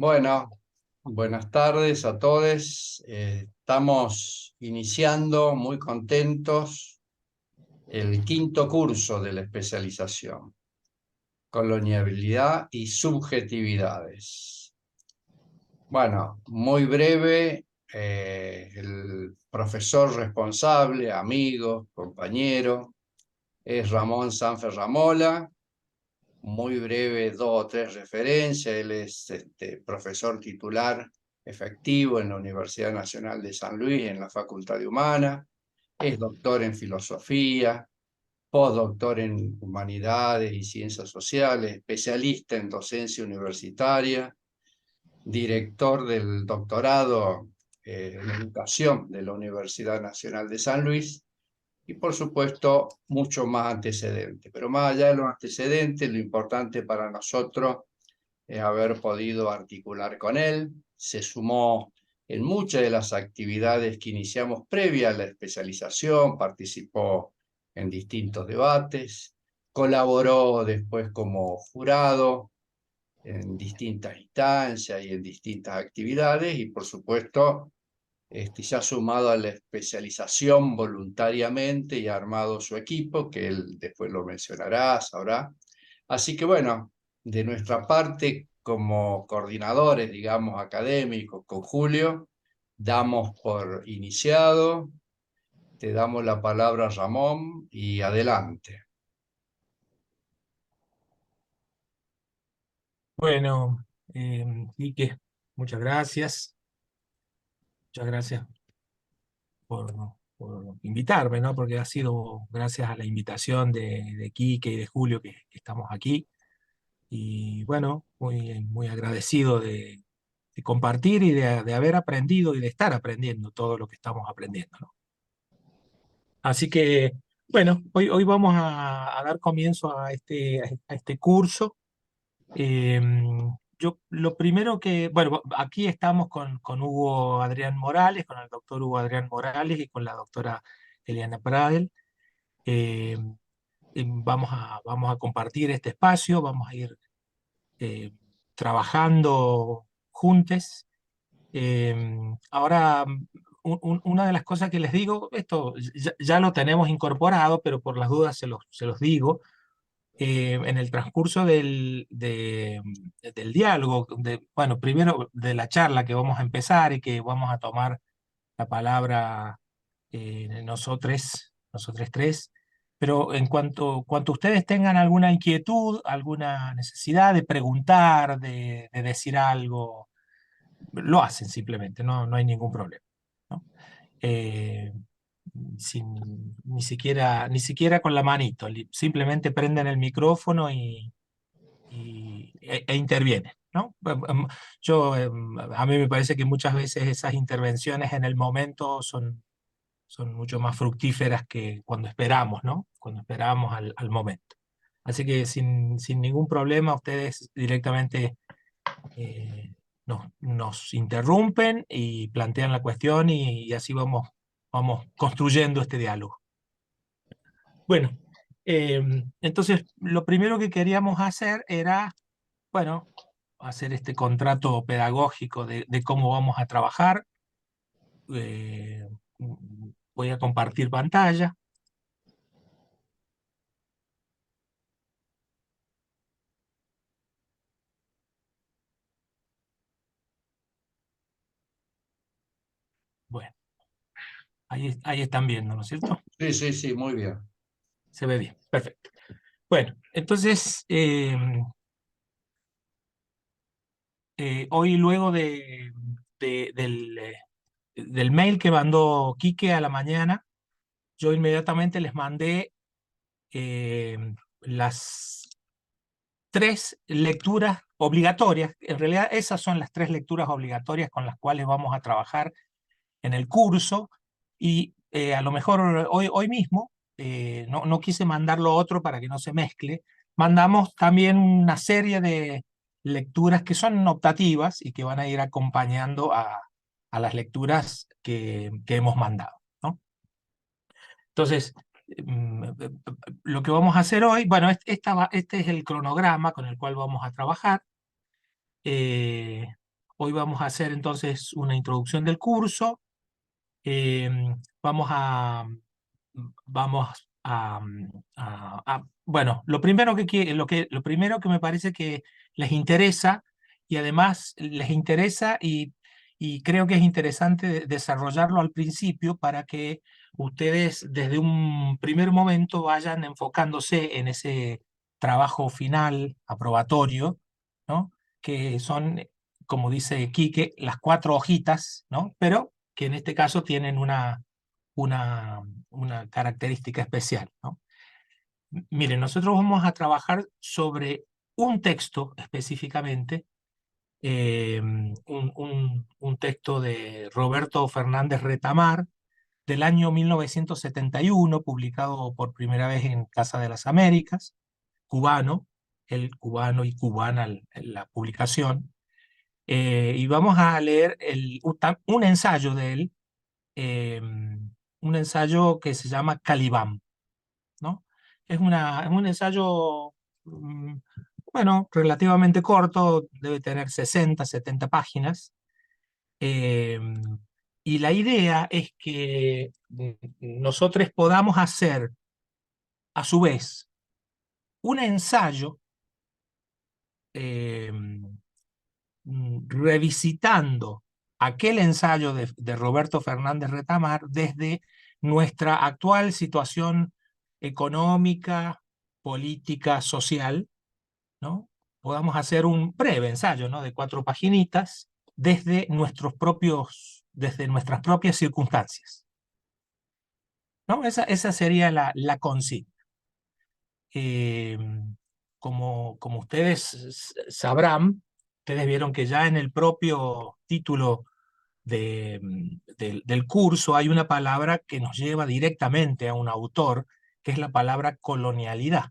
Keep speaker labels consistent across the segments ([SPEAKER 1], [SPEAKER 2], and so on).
[SPEAKER 1] Bueno, buenas tardes a todos. Estamos iniciando muy contentos el quinto curso de la especialización, Colonialidad y Subjetividades. Bueno, muy breve, el profesor responsable, amigo, compañero, es Ramón Sanferramola. Muy breve, dos o tres referencias. Él es profesor titular efectivo en la Universidad Nacional de San Luis, en la Facultad de Humana. Es doctor en filosofía, postdoctor en humanidades y ciencias sociales, especialista en docencia universitaria, director del doctorado en educación de la Universidad Nacional de San Luis. Y por supuesto, mucho más antecedentes. Pero más allá de los antecedentes, lo importante para nosotros es haber podido articular con él. Se sumó en muchas de las actividades que iniciamos previa a la especialización, participó en distintos debates, colaboró después como jurado en distintas instancias y en distintas actividades, y por supuesto se ha sumado a la especialización voluntariamente y ha armado su equipo, que él después lo mencionará, sabrá. Así que bueno, de nuestra parte, como coordinadores, digamos, académicos, con Julio, damos por iniciado. Te damos la palabra, Ramón, y adelante.
[SPEAKER 2] Bueno, Quique, muchas gracias. Muchas gracias por, por invitarme, ¿no? Porque ha sido gracias a la invitación de Quique y de Julio que estamos aquí. Y bueno, muy agradecido de compartir y de haber aprendido y de estar aprendiendo todo lo que estamos aprendiendo, ¿no? Así que, bueno, hoy vamos a dar comienzo a este curso. Eh, yo lo primero que, bueno, aquí estamos con Hugo Adrián Morales, con el doctor Hugo Adrián Morales y con la doctora Eliana Pradel. Eh, vamos a compartir este espacio, vamos a ir eh, trabajando juntos. Ahora, una de las cosas que les digo, esto ya lo tenemos incorporado, pero por las dudas se los digo en el transcurso del diálogo, bueno, primero de la charla que vamos a empezar y que vamos a tomar la palabra nosotros tres, pero cuanto ustedes tengan alguna inquietud, alguna necesidad de preguntar, de decir algo, lo hacen simplemente, no hay ningún problema, ¿no? Eh, ni siquiera con la manito, simplemente prenden el micrófono e intervienen, ¿no? A mí me parece que muchas veces esas intervenciones en el momento son mucho más fructíferas que cuando esperamos, ¿no? Cuando esperamos al momento. Así que sin ningún problema ustedes directamente nos interrumpen y plantean la cuestión y así vamos construyendo este diálogo. Bueno, entonces lo primero que queríamos hacer era, bueno, hacer este contrato pedagógico de cómo vamos a trabajar. Eh, Voy a compartir pantalla. Bueno, ahí están viendo, ¿no es cierto?
[SPEAKER 1] Sí, sí, sí, muy bien.
[SPEAKER 2] Se ve bien, perfecto. Bueno, entonces, hoy luego de- del, eh, del mail que mandó Quique a la mañana, yo inmediatamente les mandé eh, las tres lecturas obligatorias. En realidad, esas son las tres lecturas obligatorias con las cuales vamos a trabajar en el curso. Y a lo mejor hoy mismo, no quise mandarlo otro para que no se mezcle, mandamos también una serie de lecturas que son optativas y que van a ir acompañando a las lecturas que hemos mandado, ¿no? Entonces, lo que vamos a hacer hoy, bueno, este es el cronograma con el cual vamos a trabajar. Hoy vamos a hacer entonces una introducción del curso. Eh, vamos a, vamos bueno, lo primero que me parece que les interesa, y además les interesa, y creo que es interesante desarrollarlo al principio para que ustedes desde un primer momento vayan enfocándose en ese trabajo final, aprobatorio, ¿no? Que son, como dice Quique, las 4 hojitas, ¿no? Pero que en este caso tienen una, una característica especial, ¿no? Miren, nosotros vamos a trabajar sobre un texto específicamente, un texto de Roberto Fernández Retamar del año 1971, publicado por primera vez en Casa de las Américas, cubano, el cubano y cubana la publicación. Y vamos a leer un ensayo de él, un ensayo que se llama Calibán, ¿no? Es un ensayo, mm, bueno, relativamente corto, debe tener 60, 70 páginas. eh, y la idea es que nosotros podamos hacer, a su vez, un ensayo eh, revisitando aquel ensayo de Roberto Fernández Retamar desde nuestra actual situación económica, política, social, ¿no? Podamos hacer un breve ensayo, ¿no? De 4 paginitas desde nuestras propias circunstancias, ¿no? Esa sería la consigna. Eh, como ustedes sabrán, ustedes vieron que ya en el propio título del curso hay una palabra que nos lleva directamente a un autor, que es la palabra colonialidad,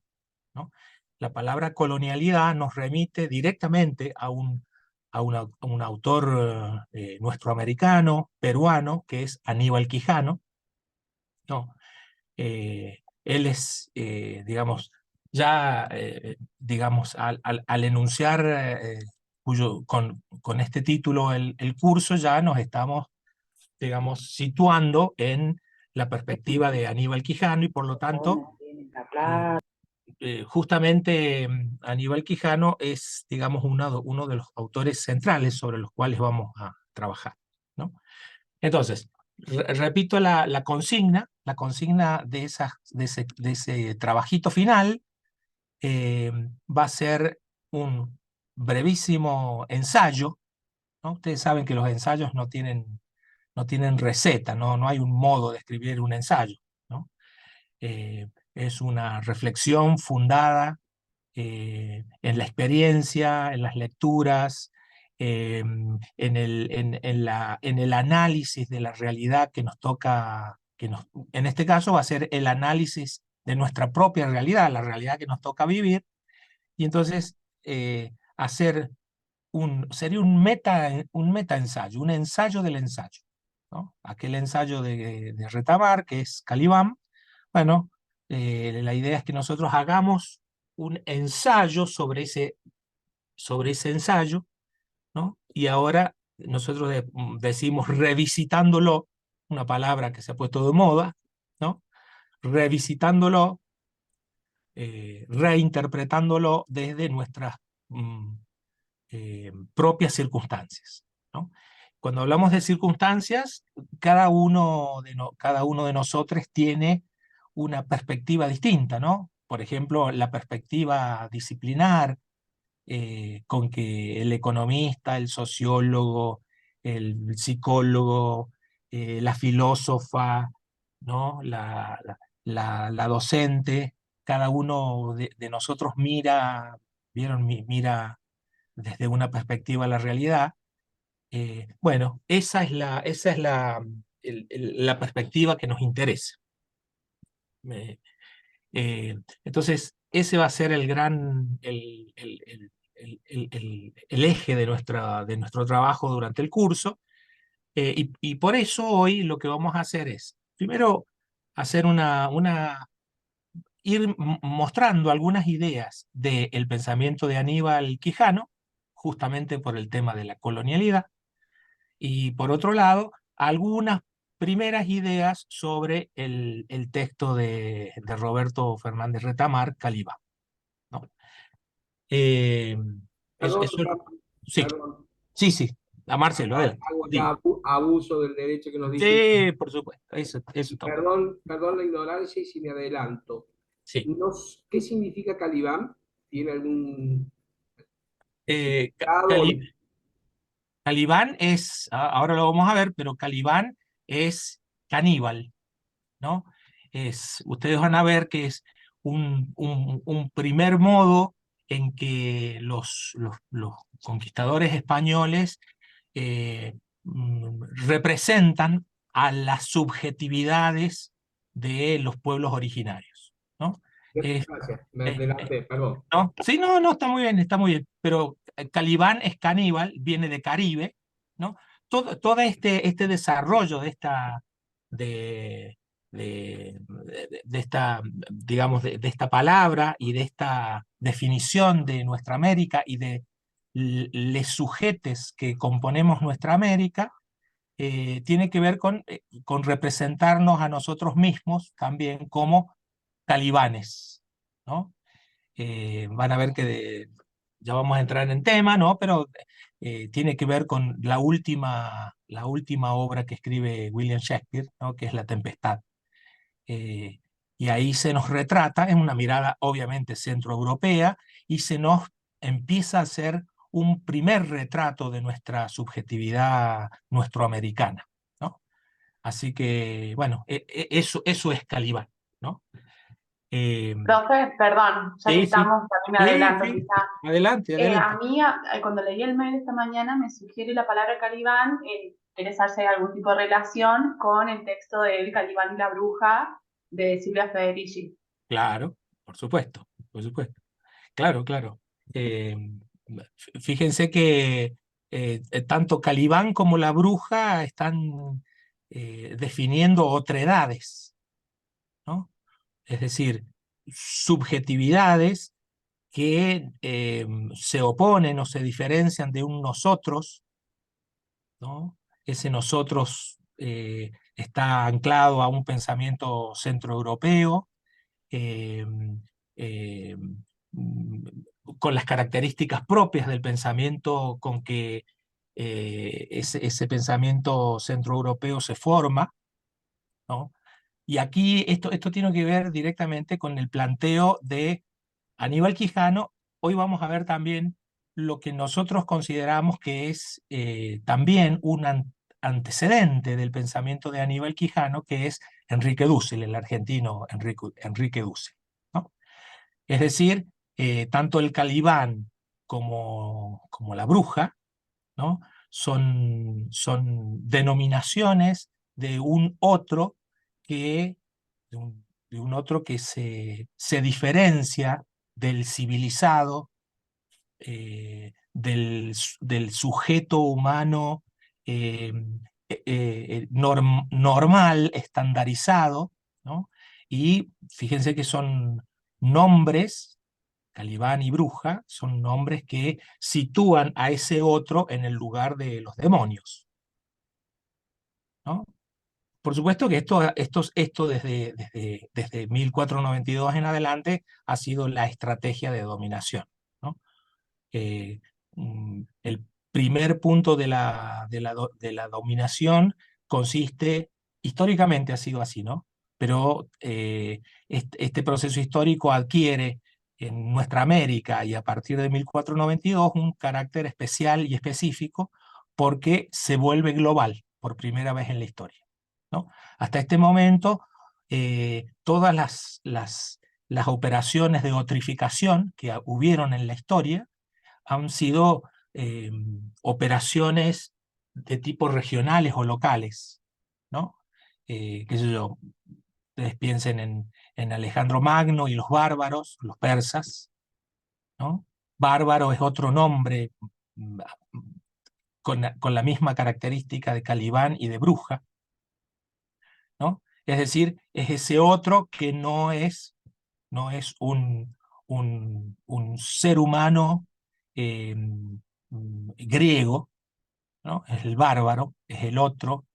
[SPEAKER 2] ¿no? La palabra colonialidad nos remite directamente a un autor nuestro americano, peruano, que es Aníbal Quijano, ¿no? Él es, digamos, ya, digamos, al enunciar con este título el curso, ya nos estamos, digamos, situando en la perspectiva de Aníbal Quijano y por lo tanto, justamente Aníbal Quijano es, digamos, uno de los autores centrales sobre los cuales vamos a trabajar, ¿no? Entonces, repito la consigna de ese trabajito final va a ser un brevísimo ensayo, ¿no? Ustedes saben que los ensayos no tienen receta, ¿no? No hay un modo de escribir un ensayo, ¿no? Es una reflexión fundada en la experiencia, en las lecturas, en el análisis de la realidad que nos toca, en este caso va a ser el análisis de nuestra propia realidad, la realidad que nos toca vivir, y entonces sería un meta ensayo, un ensayo del ensayo, ¿no? Aquel ensayo de Retamar, que es Calibán, bueno, la idea es que nosotros hagamos un ensayo sobre ese ensayo, ¿no? Y ahora nosotros decimos revisitándolo, una palabra que se ha puesto de moda, ¿no? Revisitándolo, reinterpretándolo desde nuestras mm, propias circunstancias, ¿no? Cuando hablamos de circunstancias, cada uno de nosotros tiene una perspectiva distinta, ¿no? Por ejemplo, la perspectiva disciplinar, con que el economista, el sociólogo, el psicólogo, la filósofa, ¿no? La docente, cada uno de nosotros mira desde una perspectiva la realidad. Bueno, esa es la perspectiva que nos interesa. Eh, entonces, ese va a ser el eje de nuestro trabajo durante el curso. Y por eso hoy lo que vamos a hacer es, primero, hacer ir mostrando algunas ideas del pensamiento de Aníbal Quijano, justamente por el tema de la colonialidad. Y por otro lado, algunas primeras ideas sobre el texto de Roberto Fernández Retamar, Calibán, ¿no? Eh,
[SPEAKER 3] Perdón,
[SPEAKER 2] eso, sí,
[SPEAKER 3] perdón.
[SPEAKER 2] sí, sí. A Marcelo, adelante.
[SPEAKER 3] Hago
[SPEAKER 2] Sí,
[SPEAKER 3] acá abuso del derecho que nos dice.
[SPEAKER 2] sí, por supuesto. Eso
[SPEAKER 3] Y
[SPEAKER 2] está.
[SPEAKER 3] perdón la ignorancia y si me adelanto.
[SPEAKER 2] Sí.
[SPEAKER 3] ¿Qué significa Calibán? ¿Tiene algún grado?
[SPEAKER 2] Calibán es, ahora lo vamos a ver, pero Calibán es caníbal, ¿no? Ustedes van a ver que es un primer modo en que los conquistadores españoles representan a las subjetividades de los pueblos originarios, ¿no? Es,
[SPEAKER 3] Gracias, me
[SPEAKER 2] es-
[SPEAKER 3] adelanté, perdón.
[SPEAKER 2] ¿No? Sí, no, no, está muy bien, pero Calibán es caníbal, viene de Caribe, ¿no? Todo este desarrollo de, de esta, digamos, de esta palabra y de esta definición de nuestra América y de les sujetes que componemos nuestra América, tiene que ver con representarnos a nosotros mismos también como talibanes, ¿no? Van a ver que ya vamos a entrar en tema, ¿no? Pero tiene que ver con la última obra que escribe William Shakespeare, ¿no? Que es La Tempestad. Eh, y ahí se nos retrata, en una mirada obviamente centroeuropea, y se nos empieza a hacer un primer retrato de nuestra subjetividad nuestroamericana, ¿no? Así que, bueno, eso es Calibán, ¿no? Eh,
[SPEAKER 4] Profe, perdón, ya que
[SPEAKER 2] sí, sí,
[SPEAKER 4] estamos, también me
[SPEAKER 2] sí,
[SPEAKER 4] adelanto
[SPEAKER 2] sí,
[SPEAKER 4] quizá.
[SPEAKER 2] adelante,
[SPEAKER 4] A
[SPEAKER 2] adelante.
[SPEAKER 4] mí, cuando leí el mail esta mañana, me sugiere la palabra Calibán, interesarse algún tipo de relación con el texto de El Calibán y la Bruja de Silvia Federici.
[SPEAKER 2] Claro, por supuesto. Claro, claro. Eh, Fíjense que tanto Calibán como la bruja están definiendo otredades, ¿no? Es decir, subjetividades que se oponen o se diferencian de un nosotros, ¿no? Ese nosotros está anclado a un pensamiento centroeuropeo, eh, eh, mm, con las características propias del pensamiento con que ese pensamiento centroeuropeo se forma, ¿no? Y aquí esto tiene que ver directamente con el planteo de Aníbal Quijano. Hoy vamos a ver también lo que nosotros consideramos que es también un antecedente del pensamiento de Aníbal Quijano, que es Enrique Dussel, el argentino Enrique Dussel, ¿no? Es decir, tanto el Calibán como la bruja, ¿no? Son denominaciones de un otro que, de un otro que se diferencia del civilizado, del sujeto humano normal, estandarizado, ¿no? Y fíjense que son nombres, Calibán y Bruja, son nombres que sitúan a ese otro en el lugar de los demonios, ¿no? Por supuesto que esto desde 1492 en adelante ha sido la estrategia de dominación, ¿no? eh, el primer punto de la dominación consiste, históricamente ha sido así, ¿no? Pero este proceso histórico adquiere en nuestra América y a partir de 1492 un carácter especial y específico porque se vuelve global por primera vez en la historia, ¿no? Hasta este momento, todas las operaciones de otrificación que hubieron en la historia han sido operaciones de tipo regionales o locales, ¿no? Qué sé yo, ustedes piensen en Alejandro Magno y los bárbaros, los persas, ¿no? Bárbaro es otro nombre mm, con la misma característica de Calibán y de bruja, ¿no? Es decir, es ese otro que no es un ser humano eh, griego, ¿no? Es el bárbaro, es el otro,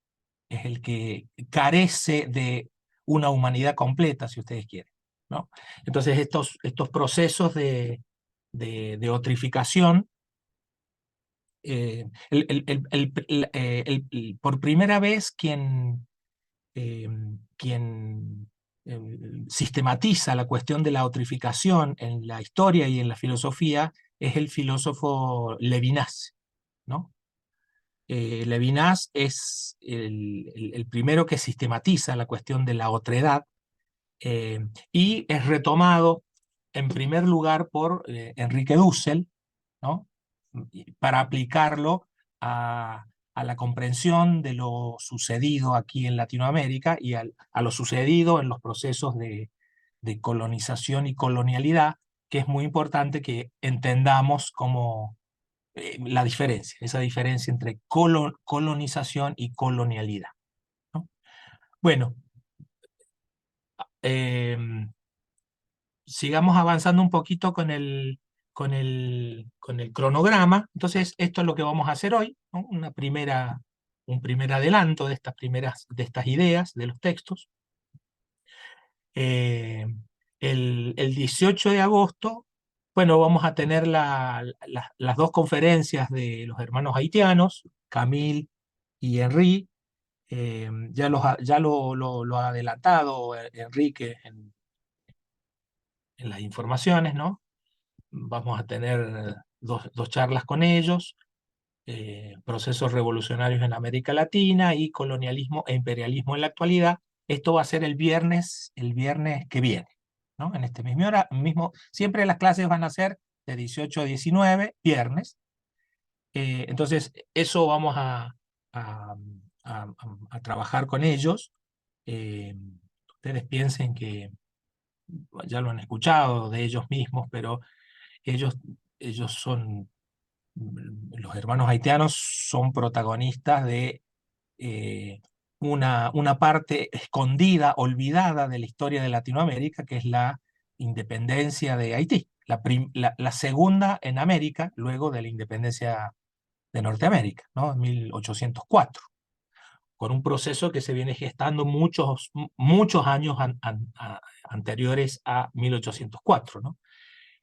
[SPEAKER 2] es el que carece de una humanidad completa, si ustedes quieren, ¿no? Entonces estos procesos de otrificación, por primera vez quien sistematiza la cuestión de la otrificación en la historia y en la filosofía es el filósofo Levinas, ¿no? Levinas es el primero que sistematiza la cuestión de la otredad, y es retomado en primer lugar por Enrique Dussel, ¿no? Para aplicarlo a la comprensión de lo sucedido aquí en Latinoamérica y a lo sucedido en los procesos de colonización y colonialidad, que es muy importante que entendamos como la diferencia, esa diferencia entre colonización y colonialidad, ¿no? Bueno, sigamos avanzando un poquito con el cronograma. Entonces, esto es lo que vamos a hacer hoy, ¿no? Un primer adelanto de de estas ideas, de los textos. El 18 de agosto, bueno, vamos a tener las dos conferencias de los hermanos haitianos, Camille y Henri. Ya lo ha adelantado Enrique en las informaciones, ¿no? Vamos a tener dos charlas con ellos, procesos revolucionarios en América Latina y colonialismo e imperialismo en la actualidad. Esto va a ser el viernes que viene, ¿no? En este mismo, siempre las clases van a ser de 18 a 19, viernes. Entonces, eso vamos a trabajar con ellos. Ustedes piensen que ya lo han escuchado de ellos mismos, pero ellos son, los hermanos haitianos son protagonistas de una parte escondida, olvidada de la historia de Latinoamérica, que es la independencia de Haití, la segunda en América, luego de la independencia de Norteamérica, ¿no? En 1804, con un proceso que se viene gestando muchos años anteriores a 1804, ¿no?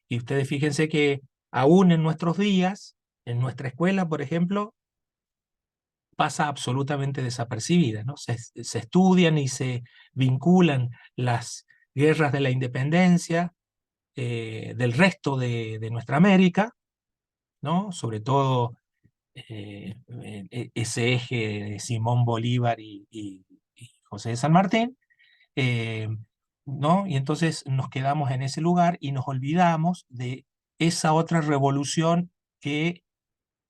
[SPEAKER 2] Y ustedes fíjense que aún en nuestros días, en nuestra escuela, por ejemplo, pasa absolutamente desapercibida, ¿no? Se estudian y se vinculan las guerras de la independencia del resto de nuestra América, ¿no? Sobre todo ese eje de Simón Bolívar y José de San Martín, ¿no? Y entonces nos quedamos en ese lugar y nos olvidamos de esa otra revolución que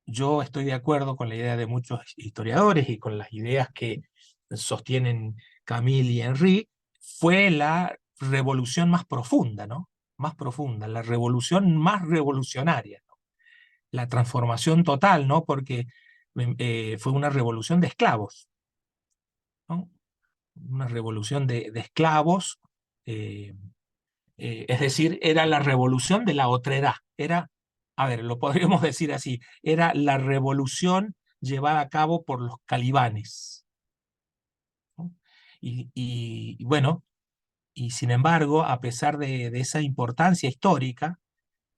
[SPEAKER 2] yo estoy de acuerdo con la idea de muchos historiadores y con las ideas que sostienen Camille y Henri, fue la revolución más profunda, ¿no? Más profunda, la revolución más revolucionaria, ¿no? La transformación total, ¿no? Porque fue una revolución de esclavos, ¿no? Una revolución de esclavos, es decir, era la revolución de la otredad, a ver, lo podríamos decir así, era la revolución llevada a cabo por los calibanes, ¿no? Bueno, y sin embargo, a pesar de esa importancia histórica,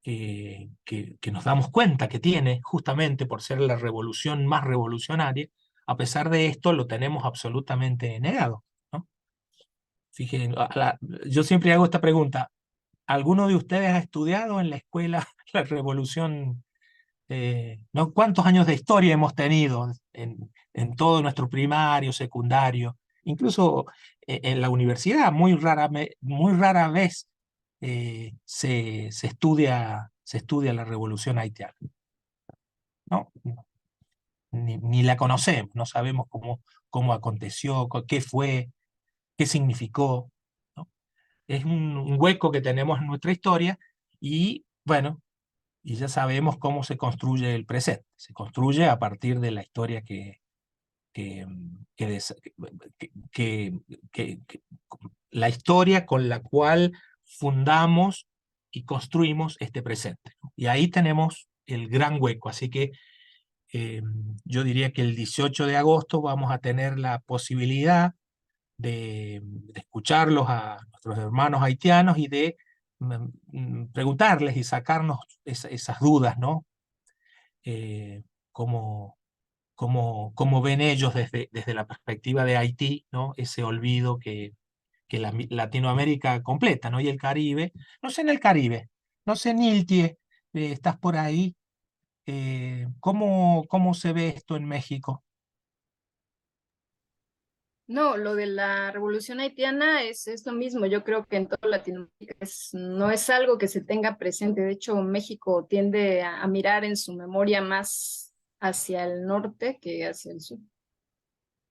[SPEAKER 2] que nos damos cuenta que tiene, justamente por ser la revolución más revolucionaria, a pesar de esto lo tenemos absolutamente negado, ¿no? Fíjense, yo siempre hago esta pregunta: ¿alguno de ustedes ha estudiado en la escuela la revolución? ¿No? ¿Cuántos años de historia hemos tenido en todo nuestro primario, secundario, incluso en la universidad? Muy rara vez se estudia la revolución haitiana, ¿no? Ni la conocemos, no sabemos cómo aconteció, qué fue, qué significó, ¿no? Es un hueco que tenemos en nuestra historia y, bueno, y ya sabemos cómo se construye el presente. Se construye a partir de la historia que- que- la historia con la cual fundamos y construimos este presente, ¿no? Y ahí tenemos el gran hueco. Así que yo diría que el 18 de agosto vamos a tener la posibilidad de escucharlos a nuestros hermanos haitianos y de preguntarles y sacarnos esas dudas, ¿no? Cómo, cómo ven ellos desde la perspectiva de Haití, ¿no? Ese olvido que Latinoamérica completa, ¿no? Y el Caribe, no sé en el Caribe, no sé, Niltie, estás por ahí, ¿cómo se ve esto en México?
[SPEAKER 5] No, lo de la revolución haitiana es lo mismo. Yo creo que en toda Latinoamérica no es algo que se tenga presente. De hecho, México tiende a mirar en su memoria más hacia el norte que hacia el sur.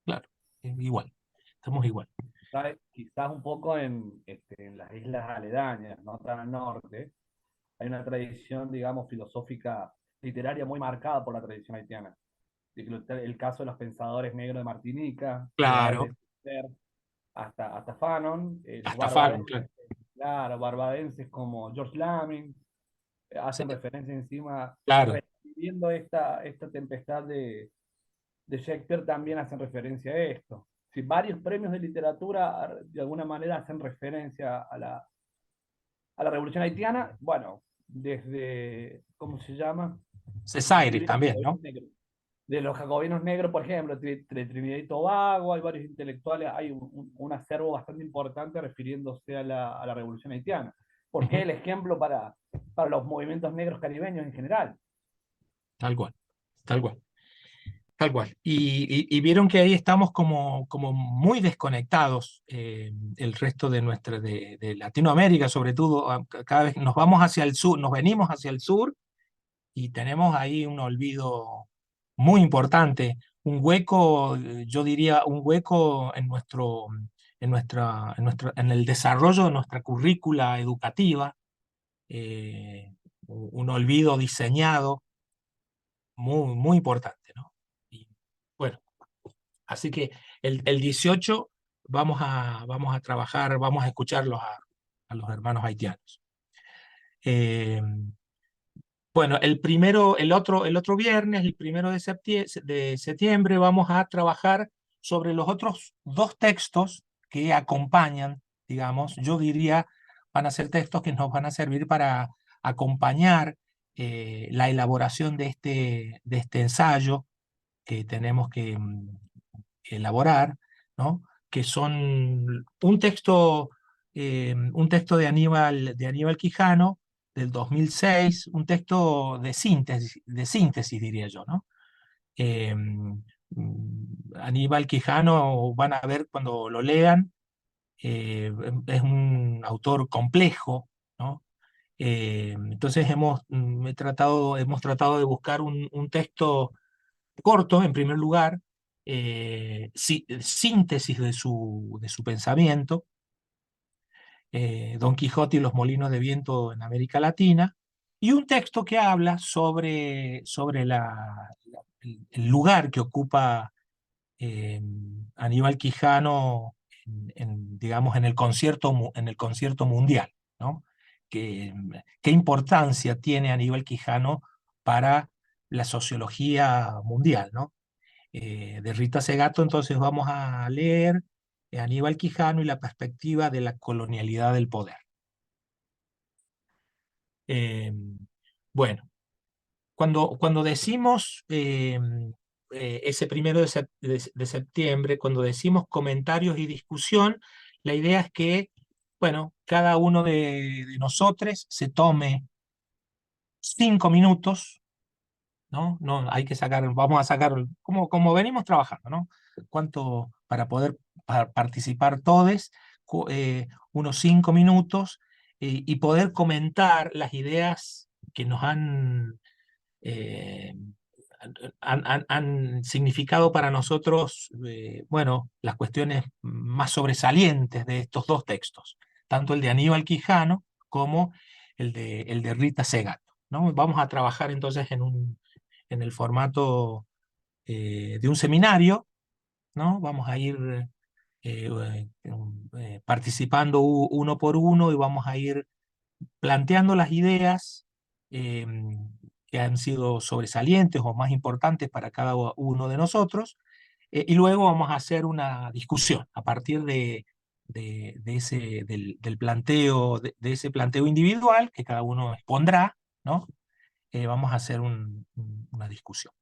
[SPEAKER 2] Claro, igual, estamos igual.
[SPEAKER 6] Quizás un poco en las islas aledañas, no tan al norte, hay una tradición, digamos, filosófica, literaria muy marcada por la tradición haitiana. El caso de los pensadores negros de Martinica,
[SPEAKER 2] Claro,
[SPEAKER 6] hasta Fanon, los
[SPEAKER 2] hasta Fanon, claro.
[SPEAKER 6] barbadenses, claro, barbadenses como George Lamin,
[SPEAKER 2] Sí,
[SPEAKER 6] hacen referencia encima,
[SPEAKER 2] claro,
[SPEAKER 6] viendo esta tempestad de Shakespeare también hacen referencia a esto. Si varios premios de literatura de alguna manera hacen referencia a la Revolución Haitiana, bueno, desde, ¿cómo se llama?
[SPEAKER 2] Cesaire también, ¿no?
[SPEAKER 6] De los jacobinos negros, por ejemplo, de Trinidad y Tobago, hay varios intelectuales, hay un acervo bastante importante refiriéndose a la Revolución Haitiana. Porque el ejemplo para los movimientos negros caribeños en general.
[SPEAKER 2] Tal cual, tal cual, tal cual. Y vieron que ahí estamos como muy desconectados, el resto de Latinoamérica, sobre todo, cada vez nos vamos hacia el sur, nos venimos hacia el sur y tenemos ahí un olvido muy importante, un hueco, yo diría, un hueco en el desarrollo de nuestra currícula educativa, un olvido diseñado muy importante, ¿no? Y bueno, así que el 18 vamos a trabajar, vamos a escucharlos a los hermanos haitianos. Eh, bueno, el otro viernes, el 1 de septiembre, vamos a trabajar sobre los otros dos textos que acompañan, digamos, yo diría, van a ser textos que nos van a servir para acompañar la elaboración de este ensayo que tenemos que elaborar, ¿no? Que son un texto de Aníbal Quijano del 2006, un texto de síntesis diría yo, ¿no? Aníbal Quijano, van a ver cuando lo lean, es un autor complejo, ¿no? Entonces hemos tratado de buscar un texto corto, en primer lugar, síntesis de su pensamiento, Don Quijote y los molinos de viento en América Latina, y un texto que habla sobre el lugar que ocupa Aníbal Quijano digamos, en el concierto mundial, ¿no? ¿Qué importancia tiene Aníbal Quijano para la sociología mundial, ¿no? De Rita Segato, entonces vamos a leer Aníbal Quijano y la perspectiva de la colonialidad del poder. Eh, bueno, cuando decimos ese 1 de septiembre, cuando decimos comentarios y discusión, la idea es que, bueno, cada uno de nosotros se tome 5 minutos, ¿no? No, hay que sacar, vamos a sacar, como venimos trabajando, ¿no? ¿Cuánto para poder participar todos? Unos 5 minutos y poder comentar las ideas que nos eh, han significado para nosotros, bueno, las cuestiones más sobresalientes de estos dos textos, tanto el de Aníbal Quijano como el de Rita Segato, ¿no? Vamos a trabajar entonces en el formato de un seminario, ¿no? Vamos a ir participando uno por uno y vamos a ir planteando las ideas, que han sido sobresalientes o más importantes para cada uno de nosotros, y luego vamos a hacer una discusión a partir del planteo, de ese planteo individual que cada uno expondrá, ¿no? Vamos a hacer una discusión.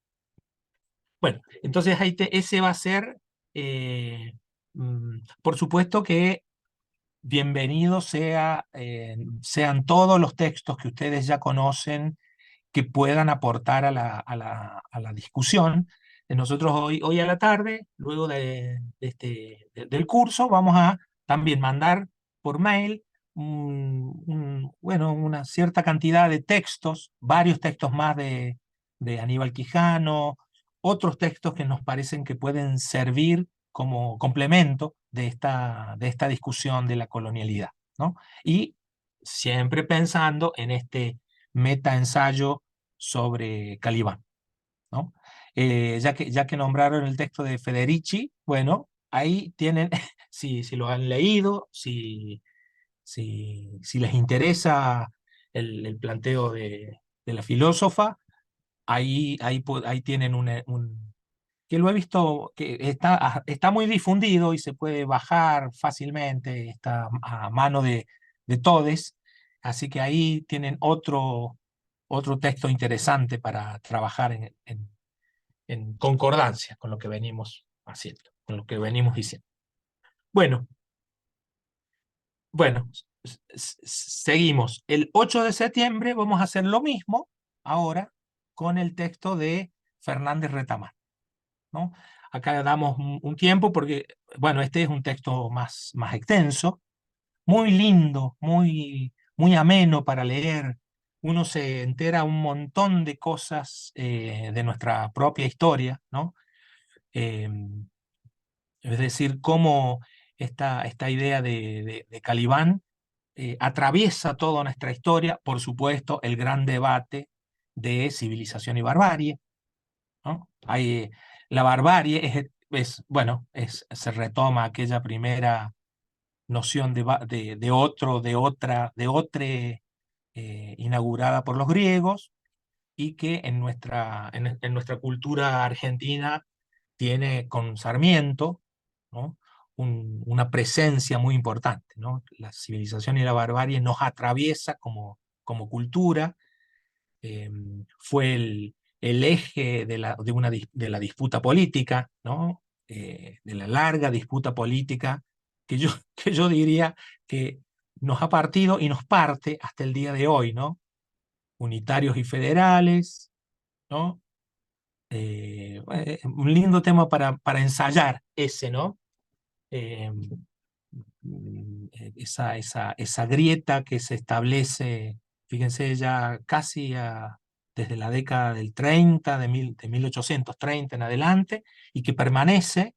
[SPEAKER 2] Bueno, entonces ese va a ser, por supuesto que bienvenidos sean todos los textos que ustedes ya conocen que puedan aportar a la discusión. Nosotros hoy a la tarde, luego del curso, vamos a también mandar por mail bueno, una cierta cantidad de textos, varios textos más de Aníbal Quijano, otros textos que nos parecen que pueden servir como complemento de esta discusión de la colonialidad, ¿no? Y siempre pensando en este metaensayo sobre Calibán, ¿no? Ya que nombraron el texto de Federici, bueno, ahí tienen, si lo han leído, si les interesa el planteo de la filósofa, ahí tienen que lo he visto, que está muy difundido y se puede bajar fácilmente, está a mano de todes, así que ahí tienen otro texto interesante para trabajar en concordancia con lo que venimos haciendo, con lo que venimos diciendo. Bueno, seguimos. El 8 de septiembre vamos a hacer lo mismo ahora con el texto de Fernández Retamar, ¿no? Acá damos un tiempo porque, bueno, este es un texto más extenso, muy lindo, muy ameno para leer. Uno se entera un montón de cosas de nuestra propia historia, ¿no? Es decir, cómo esta idea de Calibán atraviesa toda nuestra historia, por supuesto, el gran debate de civilización y barbarie, ¿no? La barbarie se retoma aquella primera noción de otra, inaugurada por los griegos, y que en nuestra cultura argentina tiene con Sarmiento, ¿no? Una presencia muy importante, ¿no? La civilización y la barbarie nos atraviesa como cultura, fue el eje de la disputa política, ¿no? De la larga disputa política que que yo diría que nos ha partido y nos parte hasta el día de hoy, ¿no? Unitarios y federales, ¿no? Un lindo tema para ensayar ese, ¿no? Esa grieta que se establece, fíjense, ya casi desde la década del 30, de 1830 en adelante, y que permanece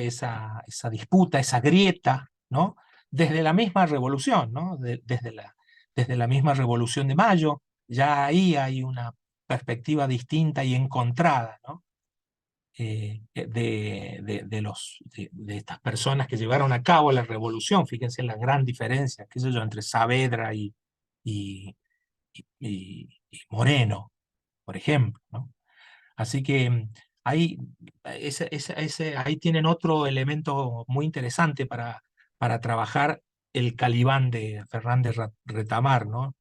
[SPEAKER 2] esa disputa, esa grieta, ¿no? Desde la misma revolución, ¿no? Desde la misma Revolución de Mayo, ya ahí hay una perspectiva distinta y encontrada, ¿no? De estas personas que llevaron a cabo la revolución. Fíjense la gran diferencia, qué sé yo, entre Saavedra y Moreno, por ejemplo, ¿no? Así que ahí, ahí tienen otro elemento muy interesante para trabajar el Calibán de Fernández Retamar, ¿no?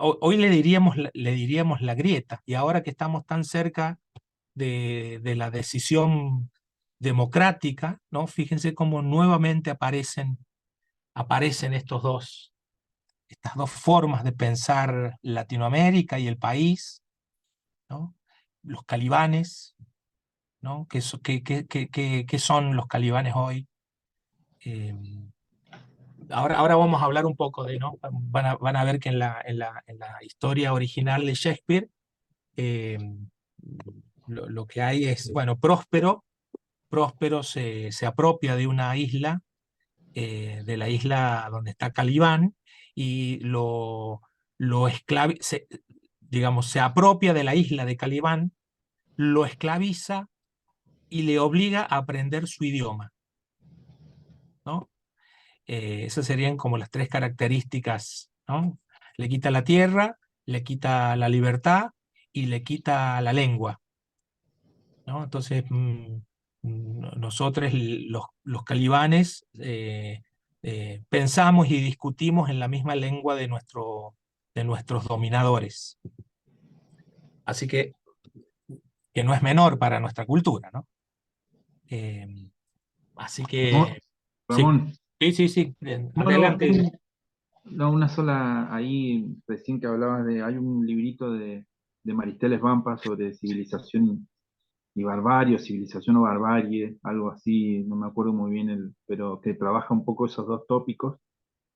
[SPEAKER 2] Hoy le diríamos la grieta, y ahora que estamos tan cerca de la decisión democrática, ¿no? Fíjense cómo nuevamente aparecen estas dos formas de pensar Latinoamérica y el país, ¿no? Los calibanes, ¿no? ¿Qué son los calibanes hoy? Ahora vamos a hablar un poco de, ¿no? Van a ver que en la historia original de Shakespeare lo que hay es, bueno, Próspero se apropia de una isla, de la isla donde está Calibán, y digamos, se apropia de la isla de Calibán, lo esclaviza y le obliga a aprender su idioma, ¿no? Esas serían como las tres características, ¿no? Le quita la tierra, le quita la libertad y le quita la lengua, ¿no? Entonces, nosotros, los calibanes, pensamos y discutimos en la misma lengua de nuestros dominadores. Así que no es menor para nuestra cultura, ¿no? Así
[SPEAKER 7] Ramón,
[SPEAKER 2] que, sí,
[SPEAKER 7] Ramón,
[SPEAKER 2] sí,
[SPEAKER 7] no, no,
[SPEAKER 2] adelante.
[SPEAKER 7] no, una sola, ahí recién que hablabas hay un librito de Maristeles Vampa sobre civilización y barbarie, o civilización o barbarie, algo así, no me acuerdo muy bien, pero que trabaja un poco esos dos tópicos,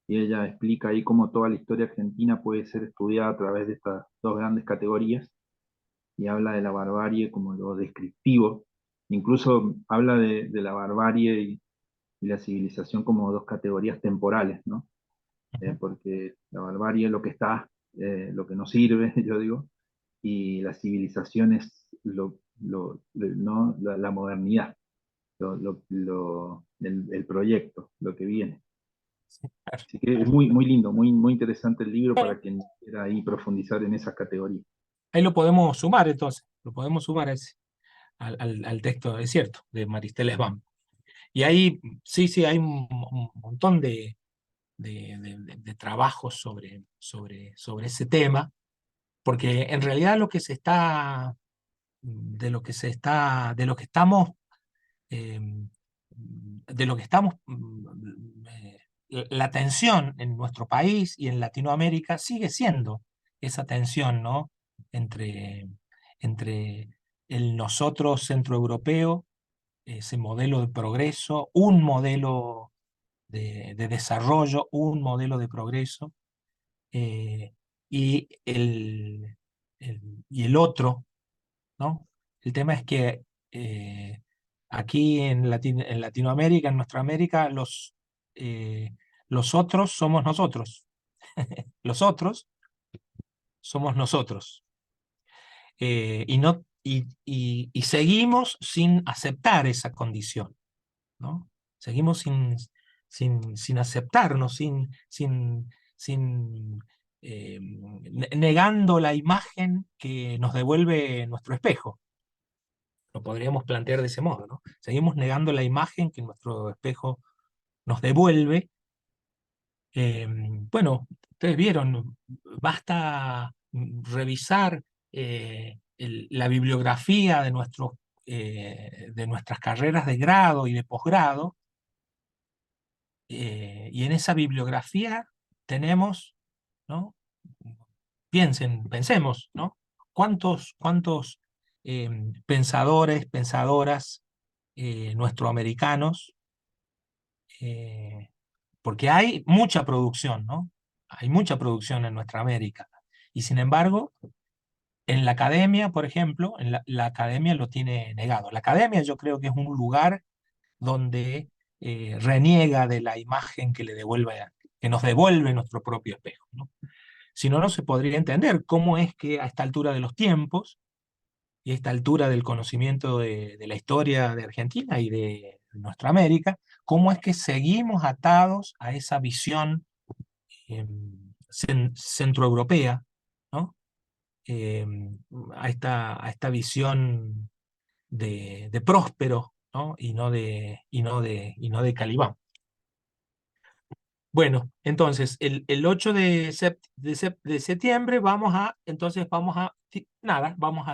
[SPEAKER 7] y ella explica ahí cómo toda la historia argentina puede ser estudiada a través de estas dos grandes categorías, y habla de la barbarie como lo descriptivo, incluso habla de la barbarie y la civilización como dos categorías temporales, ¿no? Porque la barbarie es lo que está, lo que no sirve, yo digo, y la civilización es ¿no? La modernidad, el proyecto, lo que viene. Así que es muy, muy lindo, muy, muy interesante el libro
[SPEAKER 2] Bueno,
[SPEAKER 7] para quien quiera ahí profundizar en esa categoría.
[SPEAKER 2] ahí lo podemos sumar entonces, lo podemos sumar al texto, es cierto, de Maristeles Bam. Y ahí, sí, hay un montón de trabajos sobre ese tema, porque en realidad de lo que estamos, eh, la tensión en nuestro país y en Latinoamérica sigue siendo esa tensión, ¿no? Entre, entre el nosotros centroeuropeo, ese modelo de progreso, un modelo de desarrollo, un modelo de progreso, eh, y el otro, ¿no? El tema es que aquí en Latinoamérica, en nuestra América, los otros somos nosotros. Los otros somos nosotros. Y, no, y seguimos sin aceptar esa condición, ¿no? Seguimos sin aceptarnos, negando la imagen que nos devuelve nuestro espejo. Lo podríamos plantear de ese modo, ¿no? Seguimos negando la imagen que nuestro espejo nos devuelve. Bueno, ustedes vieron, basta revisar la bibliografía de nuestras carreras de grado y de posgrado, y en esa bibliografía tenemos, ¿no? Pensemos, ¿no? ¿Cuántos pensadores, pensadoras nuestroamericanos? Porque hay mucha producción, ¿no? Hay mucha producción en nuestra América. Y sin embargo, en la academia, por ejemplo, la academia lo tiene negado. La academia yo creo que es un lugar donde reniega de la imagen que nos devuelve nuestro propio espejo, ¿no? Si no, no se podría entender cómo es que a esta altura de los tiempos y a esta altura del conocimiento de la historia de Argentina y de nuestra América, cómo es que seguimos atados a esa visión centroeuropea, ¿no? Eh, a esta visión de próspero, ¿no? Y no de Calibán. Bueno, entonces, el 8 de septiembre vamos a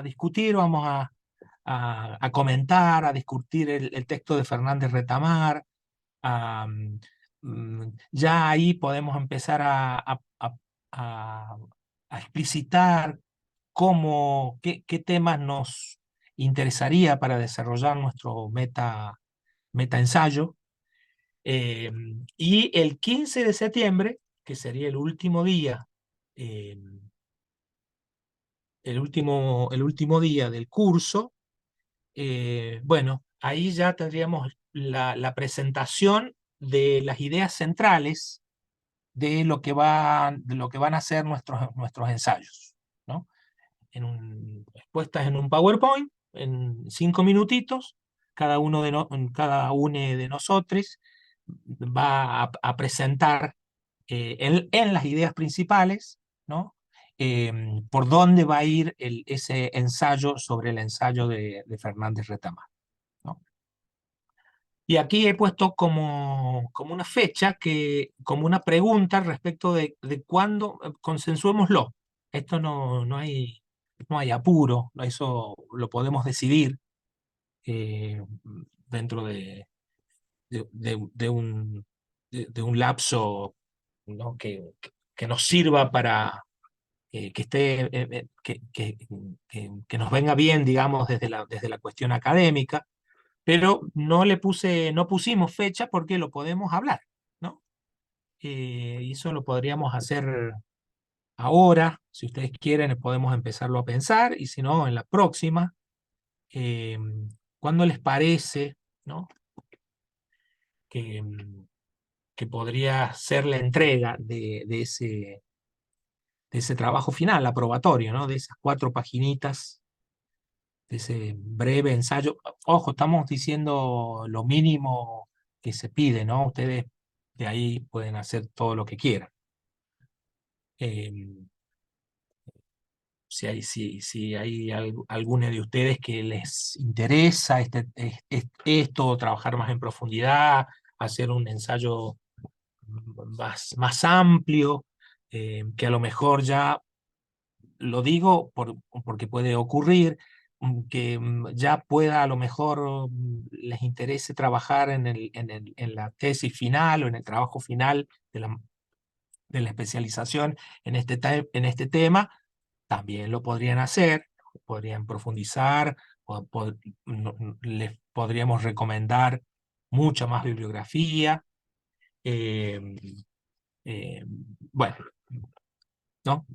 [SPEAKER 2] discutir, vamos a comentar, a discutir el texto de Fernández Retamar. Ya ahí podemos empezar a- a explicitar qué temas nos interesaría para desarrollar nuestro meta ensayo. Y el 15 de septiembre, que sería el último día, eh, el último día del curso, bueno, ahí ya tendríamos la presentación de las ideas centrales de lo que van a ser nuestros ensayos, ¿no? Expuestas en un PowerPoint, en 5 minutitos, cada uno de nosotros va a presentar en las ideas principales, ¿no? Por dónde va a ir ese ensayo sobre el ensayo de Fernández Retamar, ¿no? Y aquí he puesto como una fecha, como una pregunta respecto de cuándo, consensuémoslo. Esto no hay apuro, eso lo podemos decidir eh, dentro de un lapso, ¿no? que nos sirva para que esté, que nos venga bien, digamos, desde la cuestión académica, pero no pusimos fecha porque lo podemos hablar, ¿no? Y eso lo podríamos hacer ahora, si ustedes quieren, podemos empezarlo a pensar, y si no, en la próxima. eh, ¿Cuándo les parece, ¿no? que, que podría ser la entrega de ese trabajo final, aprobatorio, ¿no? De esas 4 paginitas, de ese breve ensayo? Ojo, estamos diciendo lo mínimo que se pide, ¿no? Ustedes de ahí pueden hacer todo lo que quieran. Eh, si hay alguno de ustedes que les interesa esto, trabajar más en profundidad, hacer un ensayo más amplio, que a lo mejor ya, lo digo porque puede ocurrir, que ya pueda, a lo mejor les interese trabajar en la tesis final o en el trabajo final de la especialización en este tema. También lo podrían hacer, podrían profundizar, les podríamos recomendar mucha más bibliografía. eh, bueno, ¿no?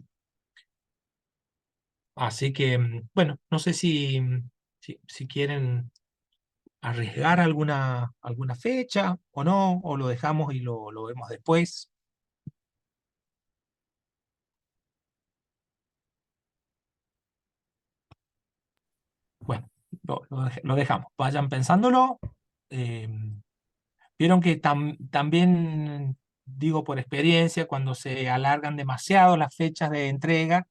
[SPEAKER 2] Así que, bueno, no sé si quieren arriesgar alguna fecha o no, o lo dejamos y lo vemos después. Bueno, lo dejamos. Vayan pensándolo. eh, Vieron que también, digo por experiencia, cuando se alargan demasiado las fechas de entrega,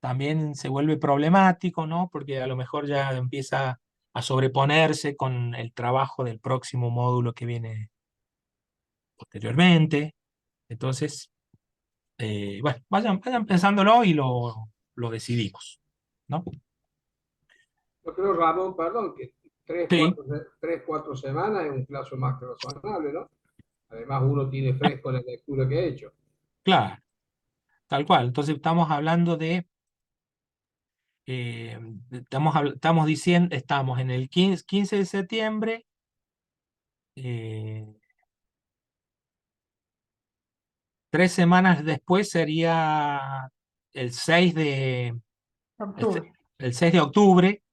[SPEAKER 2] también se vuelve problemático, ¿no? Porque a lo mejor ya empieza a sobreponerse con el trabajo del próximo módulo que viene posteriormente. Entonces, bueno, vayan pensándolo y lo decidimos, ¿no?
[SPEAKER 3] Yo creo, Ramón, perdón, que
[SPEAKER 2] Sí,
[SPEAKER 3] 4 semanas es un plazo más que razonable, ¿no? Además, uno tiene fresco la lectura que ha hecho.
[SPEAKER 2] claro, tal cual. Entonces estamos hablando estamos diciendo, estamos en el 15 de septiembre. eh, 3 semanas después sería el 6 de, el, se-
[SPEAKER 4] Octubre.
[SPEAKER 2] el 6 de octubre,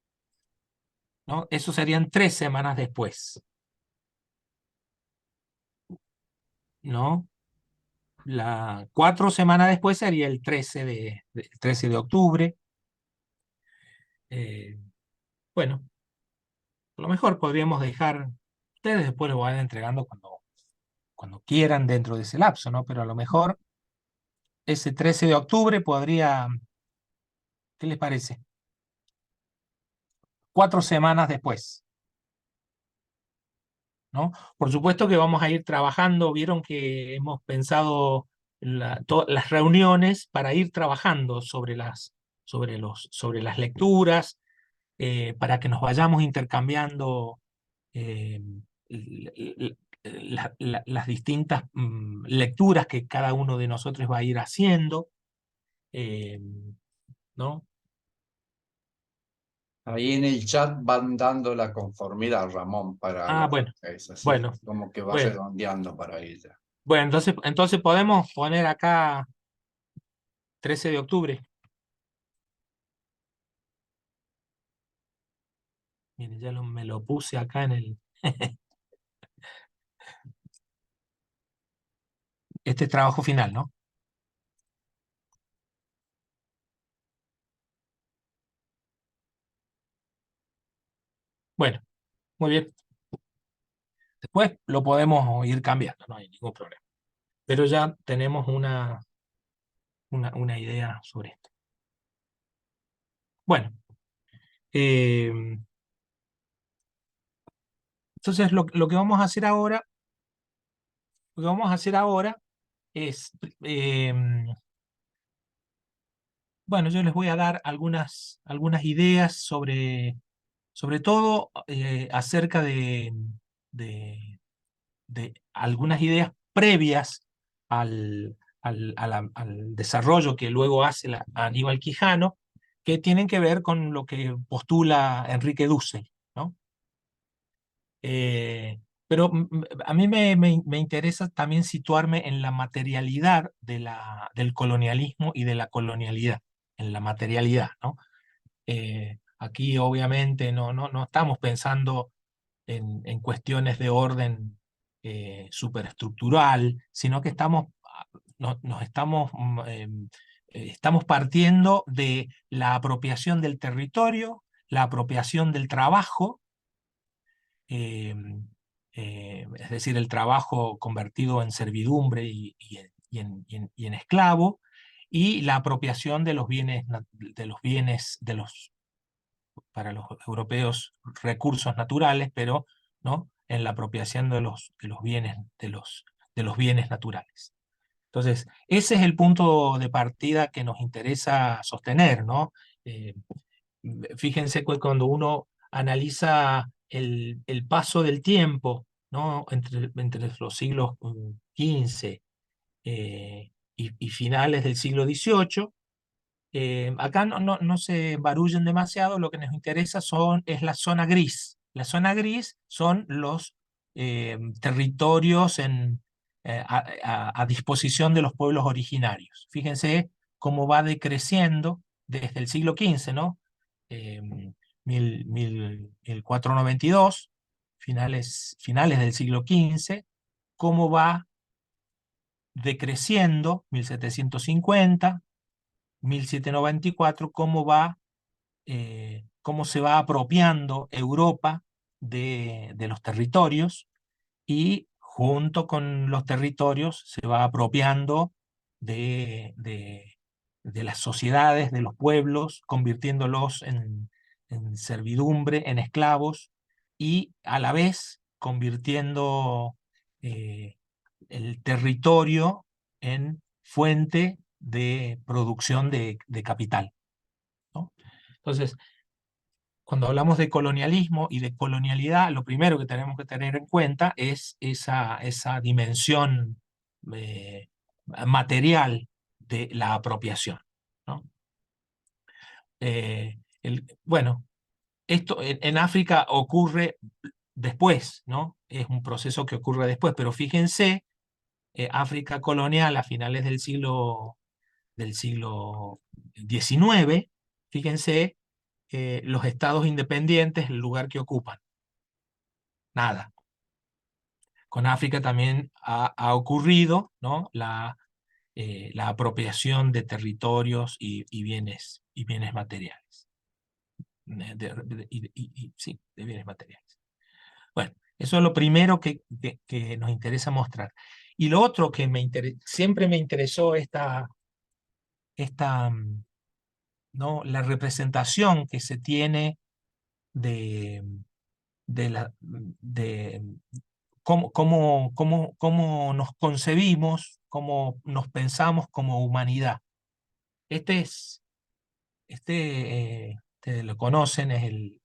[SPEAKER 2] ¿no? Eso serían 3 semanas después, ¿no? 4 semanas después sería el 13 de octubre. Bueno, a lo mejor podríamos dejar, ustedes después lo van entregando cuando quieran dentro de ese lapso, ¿no? Pero a lo mejor ese 13 de octubre podría, ¿qué les parece? 4 semanas después, ¿no? Por supuesto que vamos a ir trabajando, vieron que hemos pensado las reuniones para ir trabajando sobre las lecturas, para que nos vayamos intercambiando eh, las distintas lecturas que cada uno de nosotros va a ir haciendo, eh, ¿no?
[SPEAKER 1] Ahí en el chat van dando la conformidad, Ramón, para
[SPEAKER 2] Ah,
[SPEAKER 1] la
[SPEAKER 2] bueno,
[SPEAKER 1] es así,
[SPEAKER 2] bueno,
[SPEAKER 1] como que va
[SPEAKER 2] bueno,
[SPEAKER 1] redondeando para ella.
[SPEAKER 2] bueno, entonces podemos poner acá 13 de octubre. Mire, ya me lo puse acá en este trabajo final, ¿no? Bueno, muy bien. Después lo podemos ir cambiando, no hay ningún problema. Pero ya tenemos una idea sobre esto. Bueno, entonces lo que vamos a hacer ahora, es, bueno, yo les voy a dar algunas ideas sobre todo acerca de, de algunas ideas previas al desarrollo que luego hace Aníbal Quijano, que tienen que ver con lo que postula Enrique Dussel, ¿no? Pero a mí me interesa también situarme en la materialidad del colonialismo y de la colonialidad, en la materialidad, ¿no? Aquí obviamente no estamos pensando en cuestiones de orden superestructural, sino que estamos partiendo de la apropiación del territorio, la apropiación del trabajo, eh, es decir, el trabajo convertido en servidumbre y en esclavo, y la apropiación de los bienes, para los europeos, recursos naturales, pero ¿no? En la apropiación de los bienes, de los bienes naturales. Entonces, ese es el punto de partida que nos interesa sostener, ¿no? Fíjense que cuando uno analiza el paso del tiempo, ¿no? Entre los siglos XV y finales del siglo XVIII, acá no se barullen demasiado, lo que nos interesa es la zona gris. La zona gris son los territorios a disposición de los pueblos originarios. Fíjense cómo va decreciendo desde el siglo XV, ¿no? 1492, finales del siglo XV, cómo va decreciendo, 1750, 1794, cómo se va apropiando Europa de los territorios, y junto con los territorios se va apropiando de las sociedades, de los pueblos, convirtiéndolos en servidumbre, en esclavos, y a la vez convirtiendo el territorio en fuente de producción de capital, ¿no? Entonces, cuando hablamos de colonialismo y de colonialidad, lo primero que tenemos que tener en cuenta es esa dimensión material de la apropiación, ¿no? Bueno, esto en África ocurre después, ¿no? Es un proceso que ocurre después, pero fíjense, África colonial a finales del siglo XIX, fíjense los estados independientes, el lugar que ocupan. Nada. Con África también ha ocurrido, ¿no? la apropiación de territorios y bienes materiales. Sí, de bienes materiales. Bueno, eso es lo primero que nos interesa mostrar. Y lo otro que siempre me interesó ¿no? la representación que se tiene de cómo nos concebimos, cómo nos pensamos como humanidad. Ustedes lo conocen, es el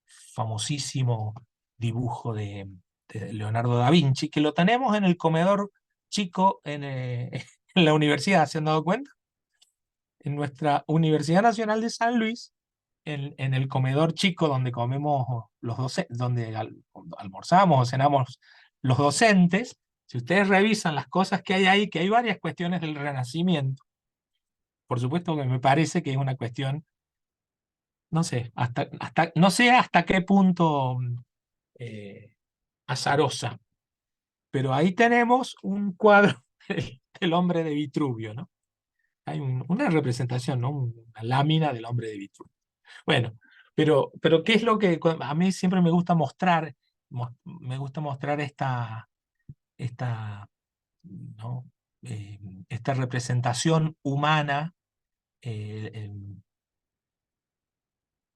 [SPEAKER 2] famosísimo dibujo de Leonardo da Vinci, que lo tenemos en el comedor chico en la universidad, ¿se han dado cuenta? En nuestra Universidad Nacional de San Luis, en el comedor chico donde comemos donde almorzamos o cenamos los docentes, si ustedes revisan las cosas que hay ahí, que hay varias cuestiones del Renacimiento, por supuesto que me parece que es una cuestión, no sé hasta qué punto azarosa, pero ahí tenemos un cuadro del hombre de Vitruvio, ¿no? Hay una representación, ¿no? Una lámina del hombre de Vitruvio. Bueno, pero ¿qué es lo que a mí siempre me gusta mostrar? Me gusta mostrar esta ¿no? esta representación humana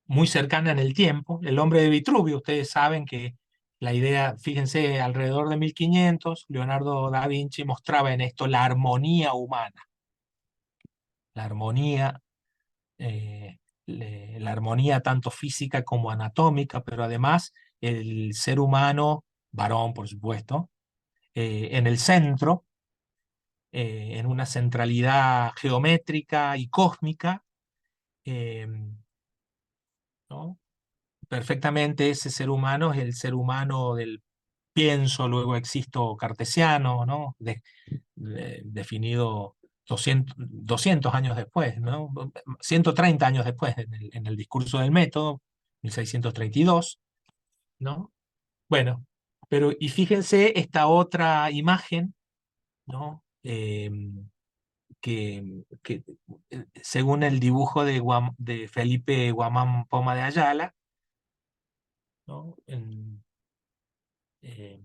[SPEAKER 2] muy cercana en el tiempo. El hombre de Vitruvio, ustedes saben que la idea, fíjense, alrededor de 1500, Leonardo da Vinci mostraba en esto la armonía humana. La armonía, la armonía tanto física como anatómica, pero además el ser humano, varón por supuesto, en el centro, en una centralidad geométrica y cósmica, ¿no? Perfectamente ese ser humano es el ser humano del pienso, luego existo cartesiano, ¿no? Definido 200 años después, ¿no? 130 años después, en el discurso del método, 1632, ¿no? Bueno, pero y fíjense esta otra imagen, ¿no? Que según el dibujo de Felipe Guamán Poma de Ayala, ¿no? Eh,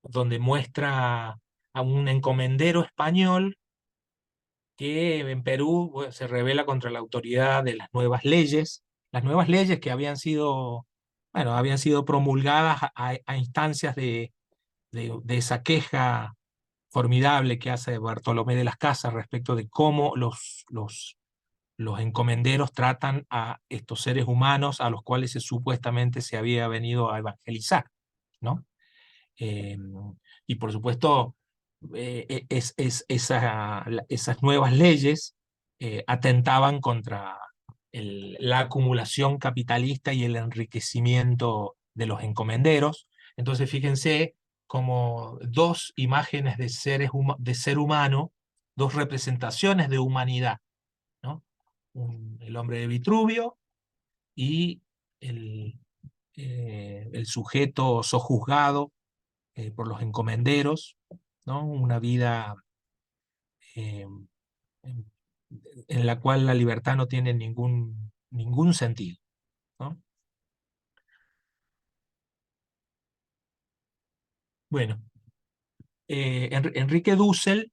[SPEAKER 2] donde muestra a un encomendero español que en Perú, bueno, se rebela contra la autoridad de las nuevas leyes que habían sido, bueno, habían sido promulgadas a instancias de esa queja formidable que hace Bartolomé de las Casas respecto de cómo los encomenderos tratan a estos seres humanos a los cuales supuestamente se había venido a evangelizar, ¿no? Eh, y por supuesto, esas nuevas leyes atentaban contra la acumulación capitalista y el enriquecimiento de los encomenderos. Entonces, fíjense como dos imágenes de ser humano, dos representaciones de humanidad, ¿no? El hombre de Vitruvio y el sujeto sojuzgado por los encomenderos, ¿no? Una vida eh, en, en la cual la libertad no tiene ningún sentido, ¿no? Bueno, Enrique Dussel,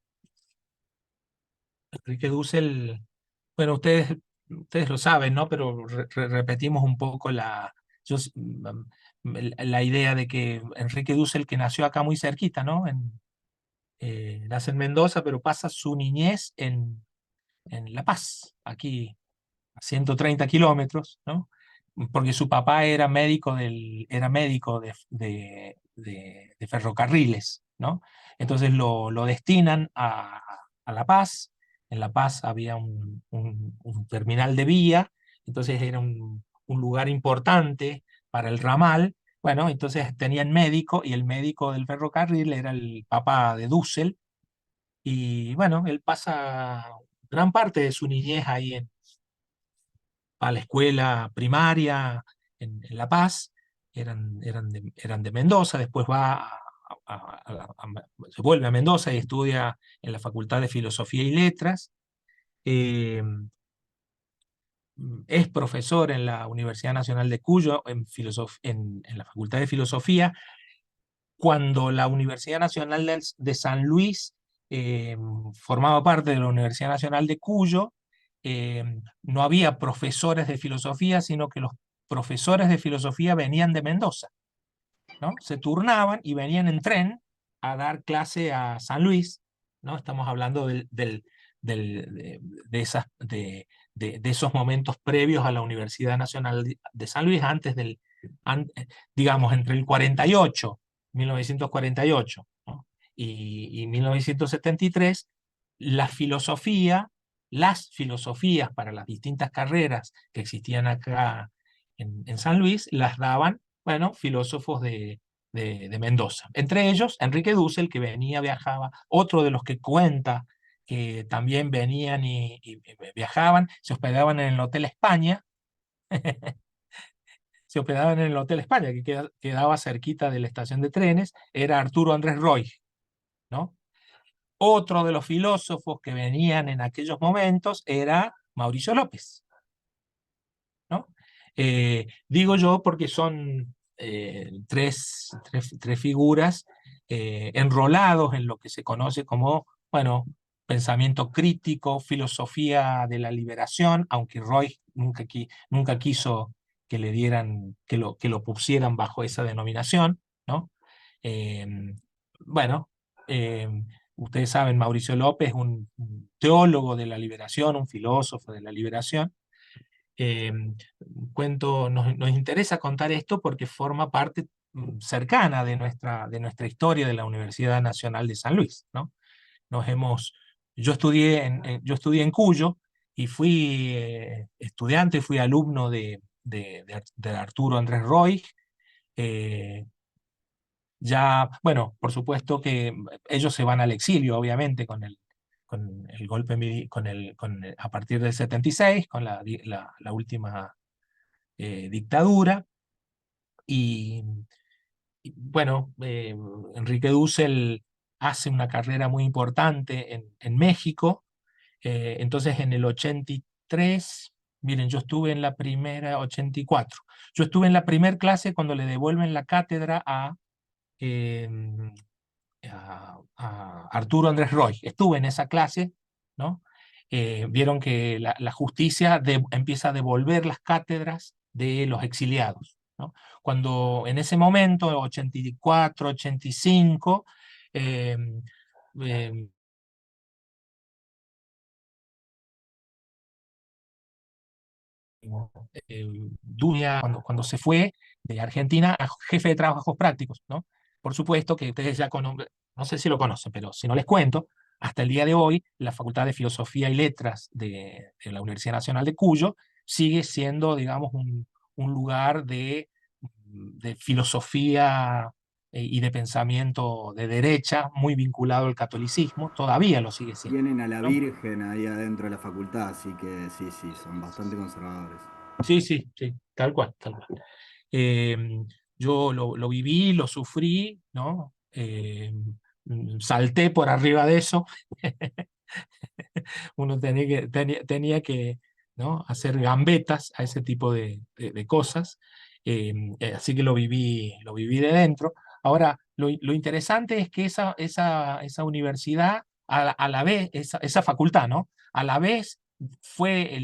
[SPEAKER 2] bueno, ustedes lo saben, ¿no? Pero repetimos un poco la idea de que Enrique Dussel, que nació acá muy cerquita, ¿no? Nace en Mendoza, pero pasa su niñez en La Paz, aquí a 130 kilómetros, ¿no? Porque su papá era médico de ferrocarriles, ¿no? Entonces lo destinan a La Paz. En La Paz había un terminal de vía, entonces era un lugar importante para el ramal. Bueno, entonces tenían médico y el médico del ferrocarril era el papá de Dussel. Y bueno, él pasa gran parte de su niñez ahí a la escuela primaria en La Paz, eran de Mendoza, después se vuelve a Mendoza y estudia en la Facultad de Filosofía y Letras. eh, es profesor en la Universidad Nacional de Cuyo, en la Facultad de Filosofía, cuando la Universidad Nacional de San Luis formaba parte de la Universidad Nacional de Cuyo. No había profesores de filosofía, sino que los profesores de filosofía venían de Mendoza, ¿no? Se turnaban y venían en tren a dar clase a San Luis, ¿no? Estamos hablando de esos momentos previos a la Universidad Nacional de San Luis, digamos, entre el 1948, ¿no? y 1973, las filosofías para las distintas carreras que existían acá en San Luis, las daban, bueno, filósofos de Mendoza. Entre ellos, Enrique Dussel, que viajaba, otro de los que cuenta que también venían y viajaban, se hospedaban en el Hotel España, se hospedaban en el Hotel España, que quedaba cerquita de la estación de trenes, era Arturo Andrés Roig, ¿no? Otro de los filósofos que venían en aquellos momentos era Mauricio López, ¿no? Digo yo porque son tres figuras enrolados en lo que se conoce como, bueno, pensamiento crítico, filosofía de la liberación, aunque Roy nunca quiso que le dieran, que lo pusieran bajo esa denominación, ¿no? Bueno, ustedes saben, Mauricio López, un teólogo de la liberación, un filósofo de la liberación. Nos interesa contar esto porque forma parte cercana de nuestra historia de la Universidad Nacional de San Luis, ¿no? Yo estudié en Cuyo y fui estudiante, fui alumno de Arturo Andrés Roig. Ya, bueno, por supuesto que ellos se van al exilio, obviamente, con el golpe, a partir del 76, con la última dictadura. Y, bueno, Enrique Dussel hace una carrera muy importante en México. Entonces, en el 83, miren, yo estuve en la primera, 84. Yo estuve en la primera clase cuando le devuelven la cátedra em, a Arturo Andrés Roy. Estuve en esa clase, ¿no? Vieron que la justicia empieza a devolver las cátedras de los exiliados, ¿no? Cuando en ese momento, 84, 85, eh, eh, Dunia, cuando se fue de Argentina a jefe de trabajos prácticos, ¿no? Por supuesto que ustedes ya conocen, no sé si lo conocen, pero si no les cuento, hasta el día de hoy la Facultad de Filosofía y Letras de la Universidad Nacional de Cuyo sigue siendo, digamos, un lugar de filosofía y de pensamiento de derecha, muy vinculado al catolicismo, todavía lo sigue siendo,
[SPEAKER 8] Tienen a la
[SPEAKER 2] ¿no?
[SPEAKER 8] Virgen ahí adentro de la facultad, así que sí, sí, son bastante conservadores.
[SPEAKER 2] Sí, sí, sí, tal cual, tal cual. Eh, yo lo viví, lo sufrí, ¿no? Salté por arriba de eso. Uno tenía que, ¿no? hacer gambetas a ese tipo de cosas. Así que lo viví de dentro. Ahora, lo interesante es que esa universidad, a la vez, esa facultad, ¿no? A la vez fue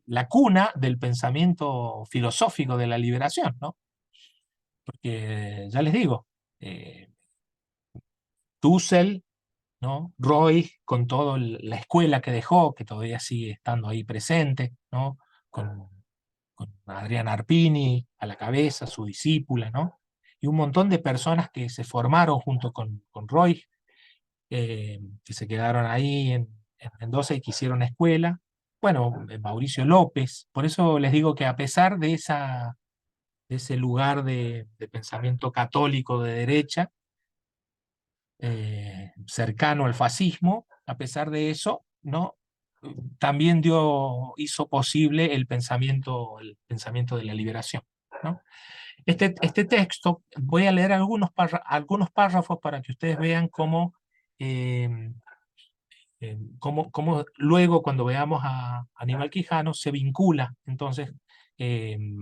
[SPEAKER 2] la cuna del pensamiento filosófico de la liberación, ¿no? Porque ya les digo, eh, Dussel, ¿no? Roy, con toda la escuela que dejó, que todavía sigue estando ahí presente, ¿no? Con Adriana Arpini a la cabeza, su discípula, ¿no? Y un montón de personas que se formaron junto con Roy, que se quedaron ahí en Mendoza y que hicieron escuela. Bueno, Mauricio López, por eso les digo que a pesar de ese lugar de pensamiento católico de derecha, cercano al fascismo, a pesar de eso, ¿no? También hizo posible el pensamiento de la liberación, ¿no? Este texto, voy a leer algunos párrafos para que ustedes vean eh, cómo luego, cuando veamos a Aníbal Quijano, se vincula. Entonces,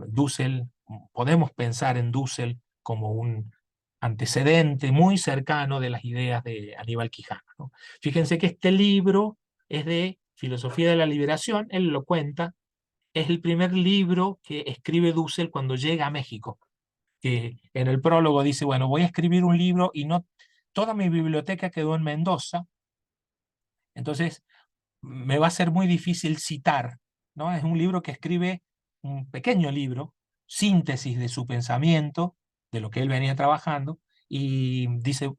[SPEAKER 2] Dussel, podemos pensar en Dussel como un antecedente muy cercano de las ideas de Aníbal Quijano, ¿no? Fíjense que este libro es de Filosofía de la Liberación, él lo cuenta, es el primer libro que escribe Dussel cuando llega a México, que en el prólogo dice, bueno, voy a escribir un libro y no, toda mi biblioteca quedó en Mendoza, entonces me va a ser muy difícil citar, ¿no? Es un libro que escribe, un pequeño libro, síntesis de su pensamiento, de lo que él venía trabajando, y dice,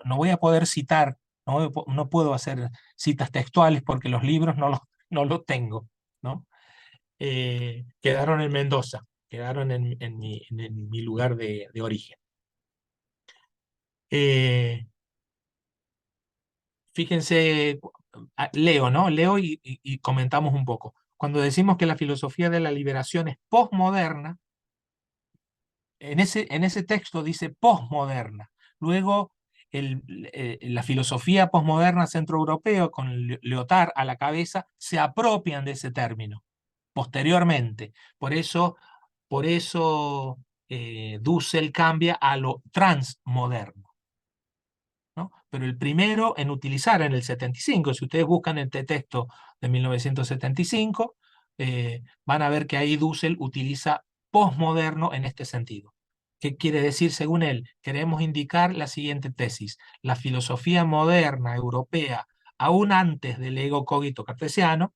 [SPEAKER 2] no voy a poder citar, no puedo hacer citas textuales porque los libros no los tengo, ¿no? Quedaron en Mendoza, quedaron en mi lugar de origen. Fíjense, leo, ¿no? Leo y comentamos un poco. Cuando decimos que la filosofía de la liberación es posmoderna, en ese texto dice posmoderna. Luego, la filosofía posmoderna centroeuropea, con Lyotard a la cabeza, se apropian de ese término posteriormente. Por eso Dussel cambia a lo transmoderno, ¿no? Pero el primero en utilizar en el 75, si ustedes buscan el texto de 1975, van a ver que ahí Dussel utiliza posmoderno en este sentido. ¿Qué quiere decir según él? Queremos indicar la siguiente tesis: la filosofía moderna europea, aún antes del ego cogito cartesiano,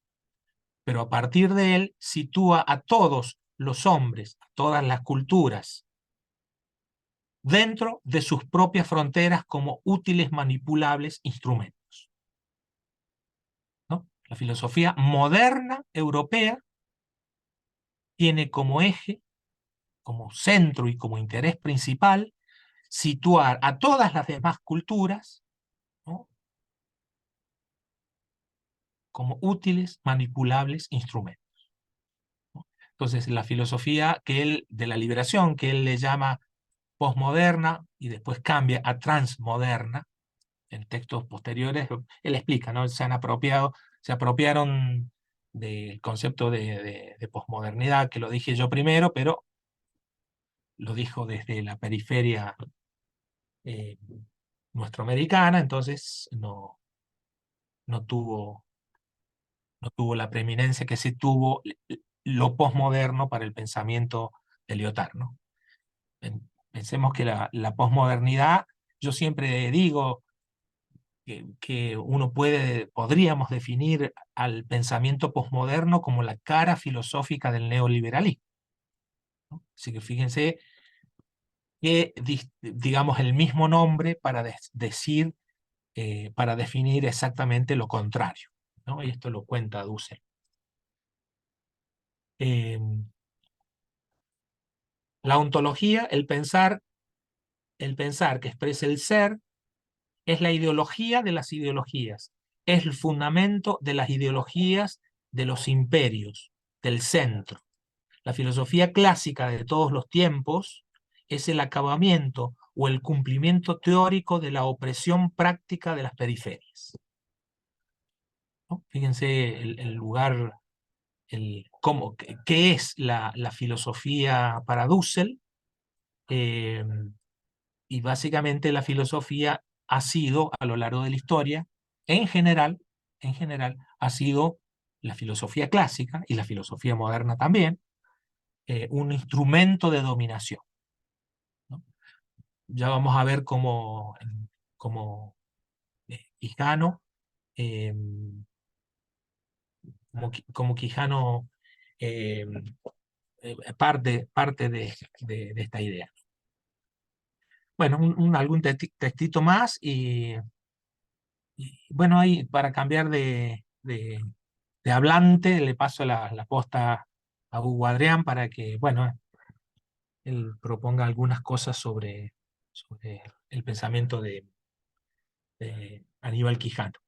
[SPEAKER 2] pero a partir de él sitúa a todos los hombres, a todas las culturas, dentro de sus propias fronteras como útiles manipulables instrumentos, ¿no? La filosofía moderna europea tiene como eje, como centro y como interés principal, situar a todas las demás culturas, ¿no?, como útiles manipulables instrumentos, ¿no? Entonces, la filosofía de la liberación, que él le llama posmoderna y después cambia a transmoderna, en textos posteriores, él explica, ¿no? Se apropiaron del concepto de posmodernidad, que lo dije yo primero, pero lo dijo desde la periferia nuestroamericana, entonces no tuvo la preeminencia que sí tuvo lo posmoderno para el pensamiento de Lyotard, ¿no? Pensemos que la posmodernidad, yo siempre digo que podríamos definir al pensamiento posmoderno como la cara filosófica del neoliberalismo, ¿no? Así que fíjense que, digamos, el mismo nombre para decir, para definir exactamente lo contrario, ¿no? Y esto lo cuenta Dussel. La ontología, el pensar que expresa el ser, es la ideología de las ideologías, es el fundamento de las ideologías de los imperios, del centro. La filosofía clásica de todos los tiempos es el acabamiento o el cumplimiento teórico de la opresión práctica de las periferias, ¿no? Fíjense el lugar, ¿qué es la filosofía para Dussel? Y básicamente la filosofía ha sido, a lo largo de la historia, en general, ha sido la filosofía clásica y la filosofía moderna también, un instrumento de dominación, ¿no? Ya vamos a ver cómo Quijano, como Quijano parte de esta idea. Bueno, algún textito más y bueno, ahí para cambiar de hablante le paso la posta a Hugo Adrián para que, bueno, él proponga algunas cosas sobre el pensamiento de Aníbal Quijano.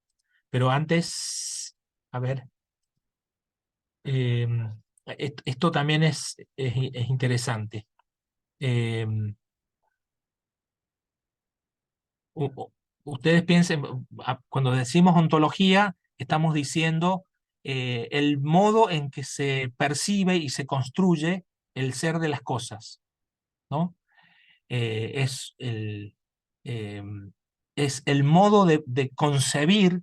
[SPEAKER 2] Pero antes, a ver, esto también es interesante. Ustedes piensen, cuando decimos ontología, estamos diciendo el modo en que se percibe y se construye el ser de las cosas, ¿no? Es el modo de concebir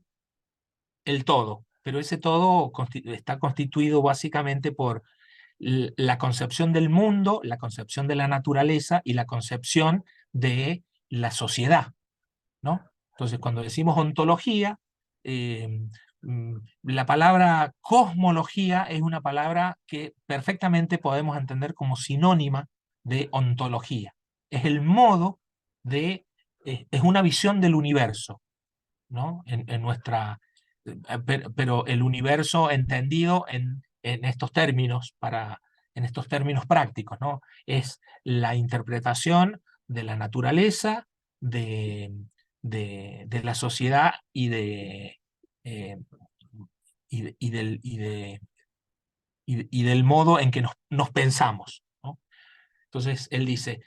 [SPEAKER 2] el todo, pero ese todo está constituido básicamente por la concepción del mundo, la concepción de la naturaleza y la concepción de la sociedad, ¿no? Entonces, cuando decimos ontología, la palabra cosmología es una palabra que perfectamente podemos entender como sinónima de ontología. Es el modo es una visión del universo, ¿no? En nuestra, pero el universo entendido en estos términos, en estos términos prácticos, ¿no? Es la interpretación de la naturaleza, de la sociedad y del modo en que nos pensamos, ¿no? Entonces él dice,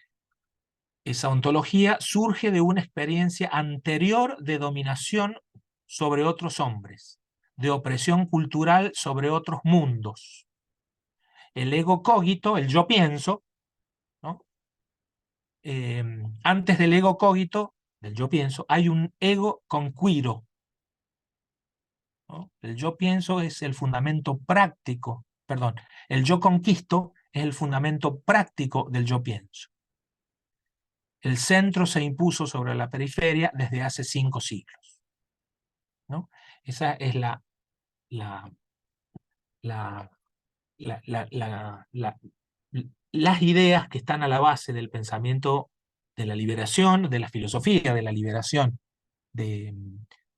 [SPEAKER 2] esa ontología surge de una experiencia anterior de dominación sobre otros hombres, de opresión cultural sobre otros mundos. El ego cogito, el yo pienso, ¿no?, antes del ego cogito, del yo pienso, hay un ego conquiro, ¿no? El yo pienso es el fundamento práctico, perdón, el yo conquisto es el fundamento práctico del yo pienso. El centro se impuso sobre la periferia desde hace 5 siglos, ¿no? Esa es la, la, la, las ideas que están a la base del pensamiento de la liberación, de la filosofía de la liberación de,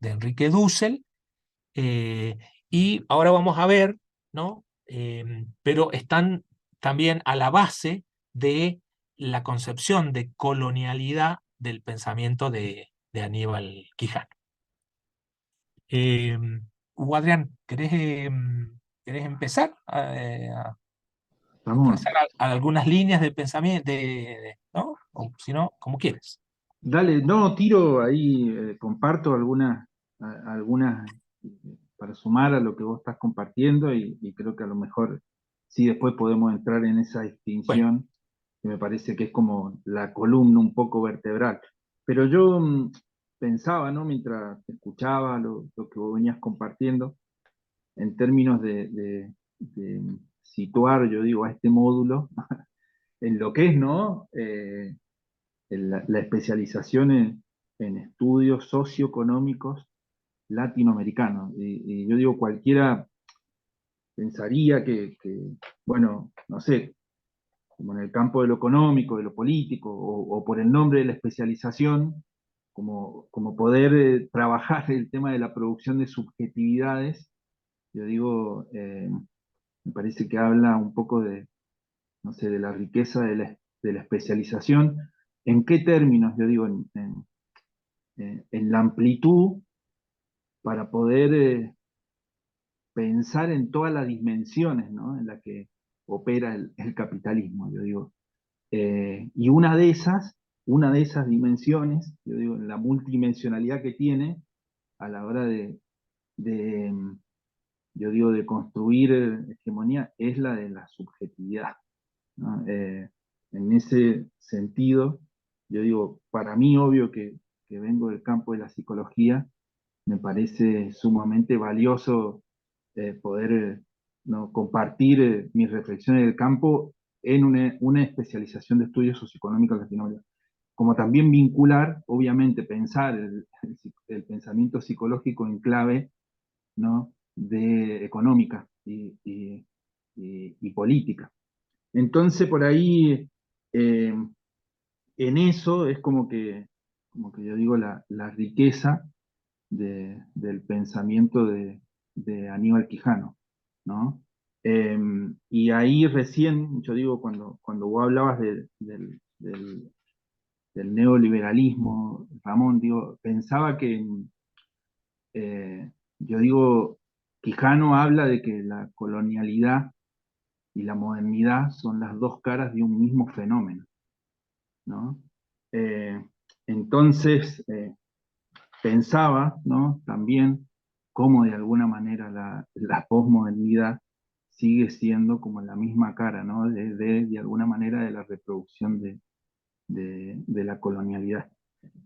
[SPEAKER 2] de Enrique Dussel, y ahora vamos a ver, ¿no? Pero están también a la base de la concepción de colonialidad del pensamiento de Aníbal Quijano. Hugo Adrián, ¿querés empezar a
[SPEAKER 7] Ramón,
[SPEAKER 2] trazar algunas líneas de pensamiento, ¿no? O si no, como quieres.
[SPEAKER 7] dale, no, tiro ahí, comparto algunas para sumar a lo que vos estás compartiendo y creo que a lo mejor sí después podemos entrar en esa
[SPEAKER 2] Bueno,
[SPEAKER 7] distinción que me parece que es como la columna un poco vertebral. Pero yo pensaba, ¿no? Mientras te escuchaba lo que vos venías compartiendo, en términos de situar, yo digo, a este módulo en lo que es, ¿no? La especialización en estudios socioeconómicos latinoamericanos. Y yo digo, cualquiera pensaría bueno, no sé, como en el campo de lo económico, de lo político, o por el nombre de la especialización, como poder trabajar el tema de la producción de subjetividades, yo digo, me parece que habla un poco de, no sé, de la riqueza de la especialización. ¿En qué términos? Yo digo, en la amplitud para poder pensar en todas las dimensiones, ¿no? En las que opera el capitalismo, yo digo. Y una de esas dimensiones, yo digo, la multidimensionalidad que tiene a la hora de, yo digo, de construir hegemonía, es la de la subjetividad, ¿no? En ese sentido, yo digo, para mí, obvio que vengo del campo de la psicología, me parece sumamente valioso poder ¿no? compartir mis reflexiones del campo en una especialización de estudios socioeconómicos latinoamericanos. Como también vincular, obviamente, pensar el pensamiento psicológico en clave, ¿no? de económica y política. Entonces, por ahí, en eso es como que yo digo, la riqueza del pensamiento de Aníbal Quijano, ¿no? Y ahí recién, yo digo, cuando vos hablabas del neoliberalismo, Ramón, digo, pensaba que, yo digo, Quijano habla de que la colonialidad y la modernidad son las dos caras de un mismo fenómeno, ¿no? Eh, entonces, pensaba, ¿no? También cómo de alguna manera la posmodernidad sigue siendo como la misma cara, ¿no? De alguna manera de la reproducción de la colonialidad.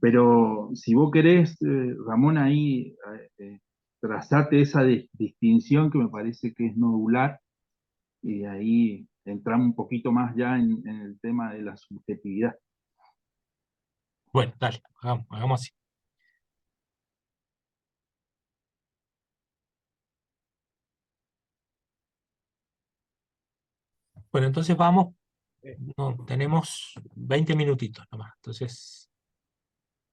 [SPEAKER 7] Pero si vos querés, Ramón, ahí trazate esa distinción que me parece que es nodular, y de ahí entramos un poquito más ya en el tema de la subjetividad.
[SPEAKER 2] bueno, dale, hagamos así. Bueno, entonces vamos,
[SPEAKER 6] Eh,
[SPEAKER 2] no, tenemos 20 minutitos nomás, entonces,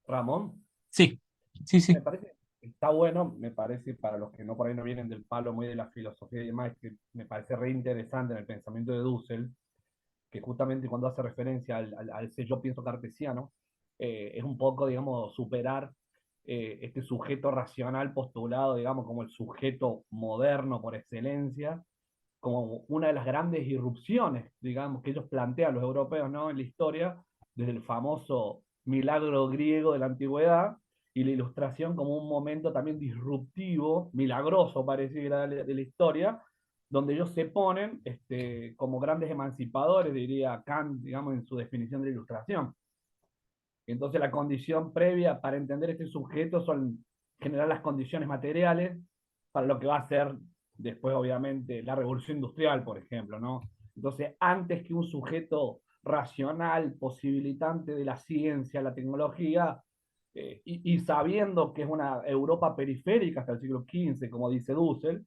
[SPEAKER 6] Ramón,
[SPEAKER 2] sí, sí,
[SPEAKER 6] me
[SPEAKER 2] sí.
[SPEAKER 6] parece, está bueno, me parece, para los que no por ahí no vienen del palo muy de la filosofía y demás, que me parece re interesante en el pensamiento de Dussel, que justamente cuando hace referencia al ese yo pienso cartesiano, es un poco, digamos, superar este sujeto racional postulado, digamos, como el sujeto moderno por excelencia, como una de las grandes irrupciones, digamos, que ellos plantean los europeos, ¿no? En la historia, desde el famoso milagro griego de la antigüedad y la ilustración como un momento también disruptivo, milagroso pareciera de la historia, donde ellos se ponen como grandes emancipadores, diría Kant, digamos, en su definición de la ilustración. Entonces la condición previa para entender este sujeto son generar las condiciones materiales para lo que va a ser después, obviamente, la revolución industrial, por ejemplo, ¿no? Entonces, antes que un sujeto racional, posibilitante de la ciencia, la tecnología, y sabiendo que es una Europa periférica hasta el siglo XV, como dice Dussel,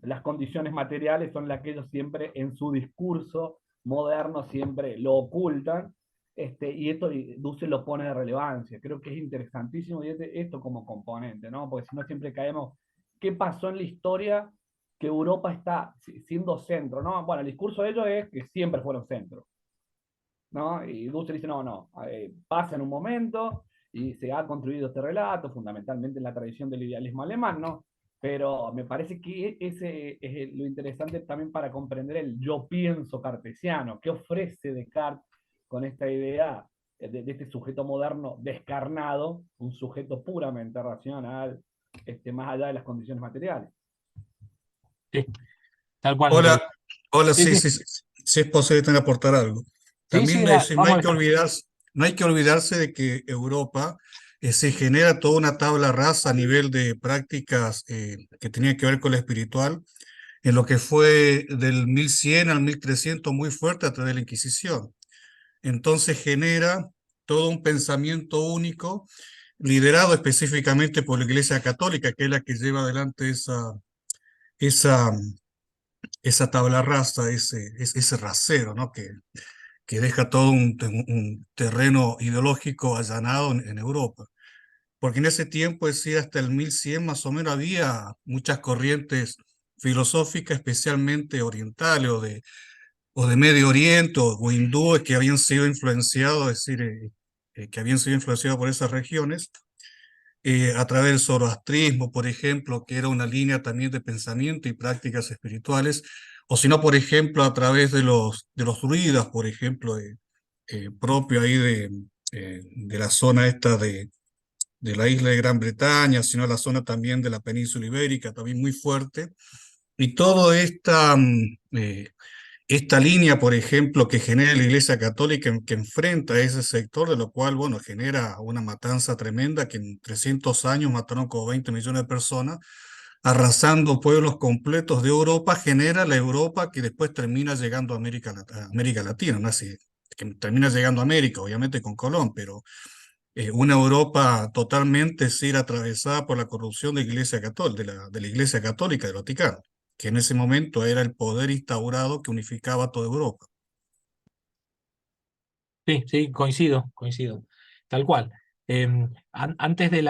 [SPEAKER 6] las condiciones materiales son las que ellos siempre en su discurso moderno siempre lo ocultan, y esto Dussel lo pone de relevancia. Creo que es interesantísimo y esto como componente, ¿no? Porque si no siempre caemos, ¿qué pasó en la historia que Europa está siendo centro, ¿no? Bueno, el discurso de ellos es que siempre fueron centro, ¿no? Y Dussel dice, no, pasa en un momento y se ha construido este relato, fundamentalmente en la tradición del idealismo alemán, ¿no? Pero me parece que ese es lo interesante también para comprender el yo pienso cartesiano, qué ofrece Descartes con esta idea de este sujeto moderno descarnado, un sujeto puramente racional, más allá de las condiciones materiales.
[SPEAKER 2] Sí, tal cual.
[SPEAKER 9] Hola, hola,
[SPEAKER 2] Sí,
[SPEAKER 9] sí,
[SPEAKER 2] sí,
[SPEAKER 9] sí, sí es posible tener aportar algo.
[SPEAKER 2] sí, sí,
[SPEAKER 9] También no
[SPEAKER 2] vamos a
[SPEAKER 9] hay que
[SPEAKER 2] ver.
[SPEAKER 9] olvidarse, no hay que olvidarse de que Europa se genera toda una tabla rasa a nivel de prácticas que tenían que ver con lo espiritual, en lo que fue del 1100 al 1300 muy fuerte a través de la Inquisición. Entonces genera todo un pensamiento único, liderado específicamente por la Iglesia Católica, que es la que lleva adelante esa, esa tabla rasa, ese rasero, ¿no? Que deja todo un terreno ideológico allanado en Europa. Porque en ese tiempo, es decir, hasta el 1100 más o menos, había muchas corrientes filosóficas, especialmente orientales o de Medio Oriente o hindúes que habían sido influenciados, es decir, que habían sido influenciados por esas regiones, a través del zoroastrismo, por ejemplo, que era una línea también de pensamiento y prácticas espirituales, o si no, por ejemplo, a través de los druidas, por ejemplo, propio ahí de la zona esta de la isla de Gran Bretaña, sino la zona también de la península ibérica, también muy fuerte. Y toda esta línea, por ejemplo, que genera la Iglesia Católica, que enfrenta a ese sector, de lo cual, bueno, genera una matanza tremenda, que en 300 años mataron como 20 millones de personas, arrasando pueblos completos de Europa, genera la Europa que después termina llegando a América Latina, ¿no? Así, que termina llegando a América, obviamente con Colón, pero una Europa totalmente ser atravesada por la corrupción de la Iglesia Católica, de la Iglesia Católica del Vaticano, que en ese momento era el poder instaurado que unificaba toda Europa.
[SPEAKER 2] Sí, sí, coincido, tal cual. Antes de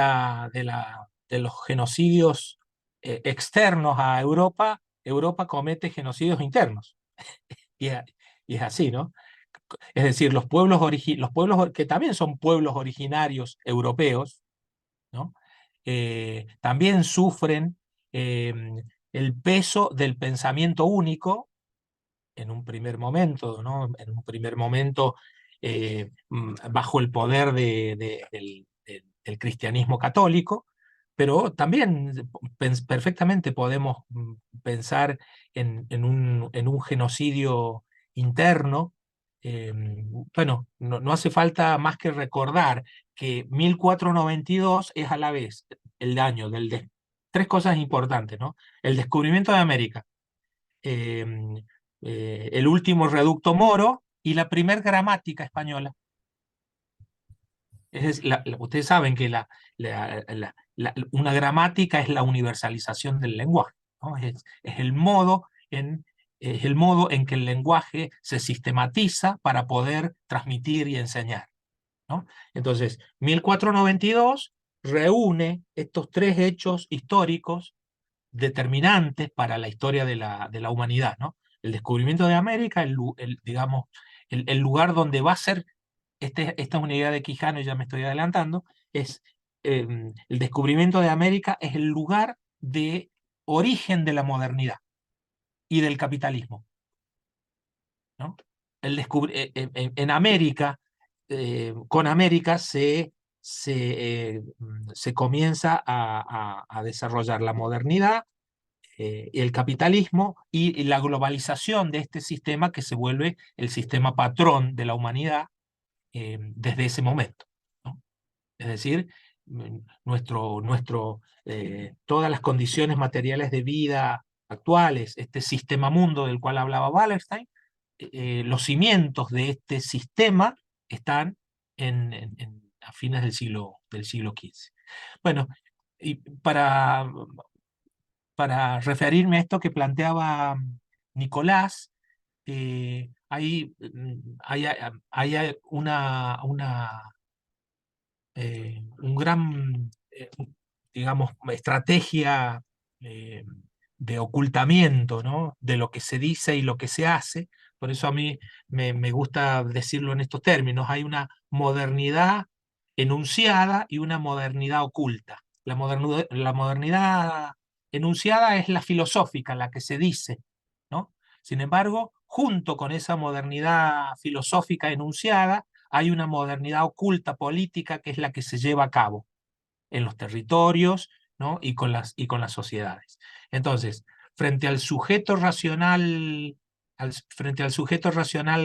[SPEAKER 2] los genocidios externos a Europa, Europa comete genocidios internos. Y es, y es así, ¿no? Es decir, los pueblos que también son pueblos originarios europeos, ¿no? También sufren el peso del pensamiento único en un primer momento, ¿no? En un primer momento bajo el poder del cristianismo católico, pero también perfectamente podemos pensar en un genocidio interno. Bueno, no hace falta más que recordar que 1492 es a la vez el año tres cosas importantes, ¿no? El descubrimiento de América, el último reducto moro y la primer gramática española. Ustedes saben que una gramática es la universalización del lenguaje, ¿no? Es el modo en que el lenguaje se sistematiza para poder transmitir y enseñar, ¿no? Entonces, 1492 reúne estos tres hechos históricos determinantes para la historia de la humanidad, ¿no? El descubrimiento de América, digamos, el lugar donde va a ser, esta es una idea de Quijano y ya me estoy adelantando, es el descubrimiento de América es el lugar de origen de la modernidad y del capitalismo, ¿no? En América, con América se comienza a desarrollar la modernidad, el capitalismo y la globalización de este sistema que se vuelve el sistema patrón de la humanidad, desde ese momento, ¿no? Es decir, todas las condiciones materiales de vida actuales, este sistema mundo del cual hablaba Wallerstein, los cimientos de este sistema están a fines del siglo XV. Bueno, y para referirme a esto que planteaba Nicolás, hay un gran, digamos, estrategia de ocultamiento, ¿no?, de lo que se dice y lo que se hace. Por eso a mí me gusta decirlo en estos términos. Hay una modernidad enunciada y una modernidad oculta. La modernidad enunciada es la filosófica, la que se dice, ¿no? Sin embargo, junto con esa modernidad filosófica enunciada, hay una modernidad oculta política que es la que se lleva a cabo en los territorios, ¿no?, y con las sociedades. Entonces, frente al sujeto racional,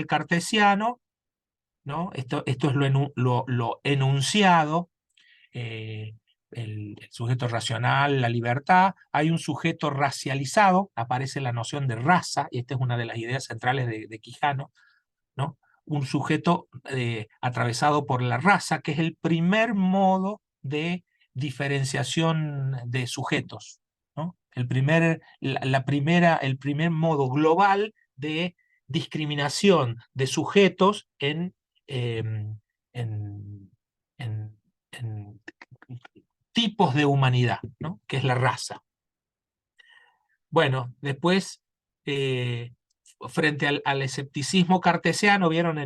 [SPEAKER 2] cartesiano, ¿no?, esto es lo enunciado, el sujeto racional, la libertad. Hay un sujeto racializado, aparece la noción de raza, y esta es una de las ideas centrales de Quijano, ¿no? Un sujeto atravesado por la raza, que es el primer modo de diferenciación de sujetos, ¿no? El primer modo global de discriminación de sujetos en tipos de humanidad, ¿no?, que es la raza. Bueno, después, frente al escepticismo cartesiano, vieron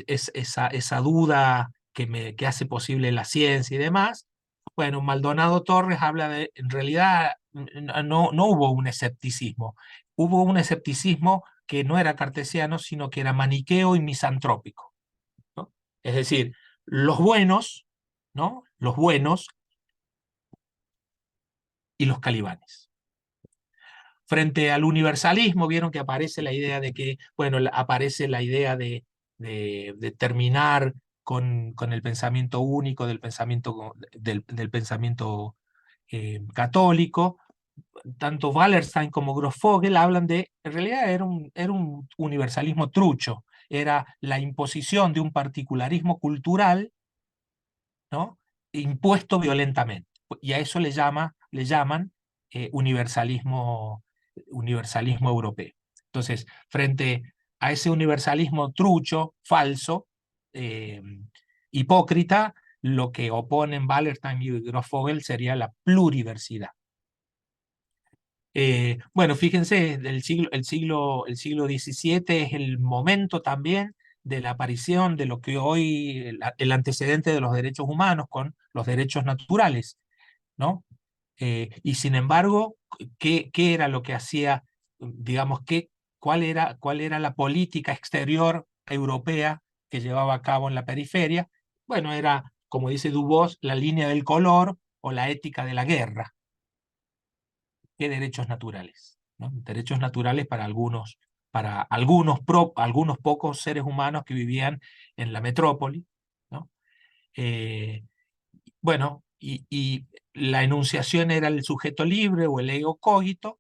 [SPEAKER 2] esa duda que hace posible la ciencia y demás. Bueno, Maldonado Torres habla de, en realidad, no hubo un escepticismo, hubo un escepticismo que no era cartesiano, sino que era maniqueo y misantrópico, ¿no? Es decir, los buenos, ¿no?, los buenos y los calibanes. Frente al universalismo, vieron que aparece la idea de que, bueno, aparece la idea de terminar con el pensamiento único, del pensamiento católico. Tanto Wallerstein como Grossfogel hablan de, en realidad era un universalismo trucho, era la imposición de un particularismo cultural, ¿no?, impuesto violentamente, y a eso le llaman universalismo europeo. Entonces, frente a ese universalismo trucho, falso, hipócrita, lo que oponen Wallerstein y Grossfogel sería la pluriversidad. Bueno, fíjense, el siglo XVII es el momento también de la aparición de lo que hoy el antecedente de los derechos humanos con los derechos naturales, ¿no? Y sin embargo, ¿qué era lo que hacía, digamos, cuál era la política exterior europea que llevaba a cabo en la periferia? Bueno, era, como dice Dubos, la línea del color o la ética de la guerra. ¿Qué derechos naturales, ¿no? Derechos naturales para algunos pocos seres humanos que vivían en la metrópoli, ¿no? Bueno, y la enunciación era el sujeto libre o el ego cogito,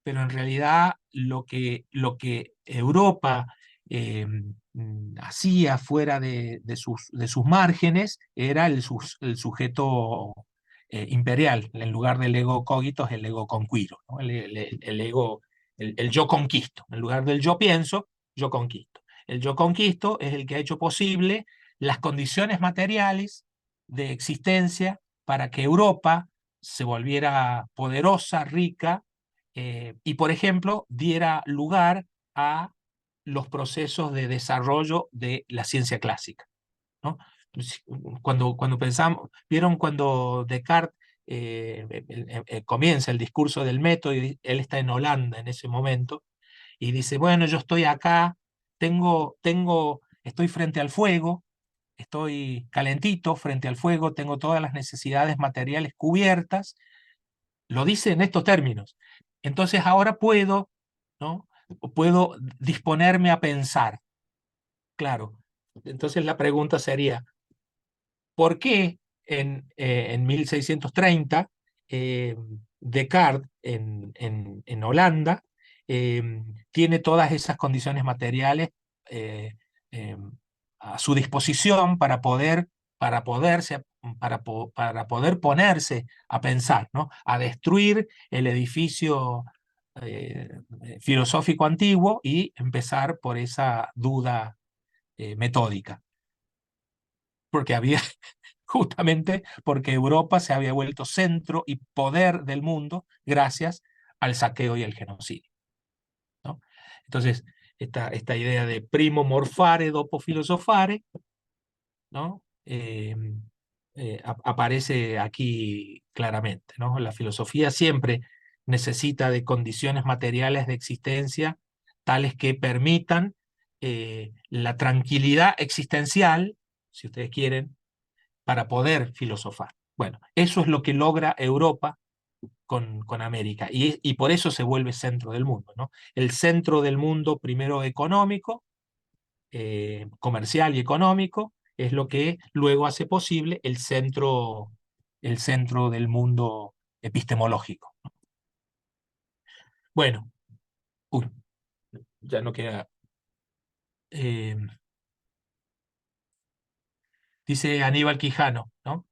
[SPEAKER 2] pero en realidad lo que Europa hacía fuera de sus márgenes era el sujeto imperial. En lugar del ego cogito es el ego conquiro, ¿no? El ego, el yo conquisto. En lugar del yo pienso, yo conquisto. El yo conquisto es el que ha hecho posible las condiciones materiales de existencia para que Europa se volviera poderosa, rica, y, por ejemplo, diera lugar a los procesos de desarrollo de la ciencia clásica, ¿no? Cuando pensamos, vieron cuando Descartes comienza el discurso del método, y él está en Holanda en ese momento, y dice, bueno, yo estoy acá, estoy frente al fuego, estoy calentito frente al fuego, tengo todas las necesidades materiales cubiertas, lo dice en estos términos. Entonces ahora puedo, ¿no?, puedo disponerme a pensar. Claro, Entonces la pregunta sería, ¿por qué en 1630 Descartes en Holanda tiene todas esas condiciones materiales eh, eh, a su disposición para poder ponerse a pensar, ¿no? A destruir el edificio filosófico antiguo y empezar por esa duda metódica? Porque había, justamente porque Europa se había vuelto centro y poder del mundo gracias al saqueo y el genocidio, ¿no? Entonces, esta idea de primo morfare dopo filosofare, ¿no? Aparece aquí claramente, ¿no? La filosofía siempre necesita de condiciones materiales de existencia tales que permitan la tranquilidad existencial, si ustedes quieren, para poder filosofar. Bueno, eso es lo que logra Europa con América y por eso se vuelve centro del mundo, ¿no? El centro del mundo primero económico, comercial y económico, es lo que luego hace posible el centro del mundo epistemológico. Bueno, uy, ya no queda... dice Aníbal Quijano, ¿no?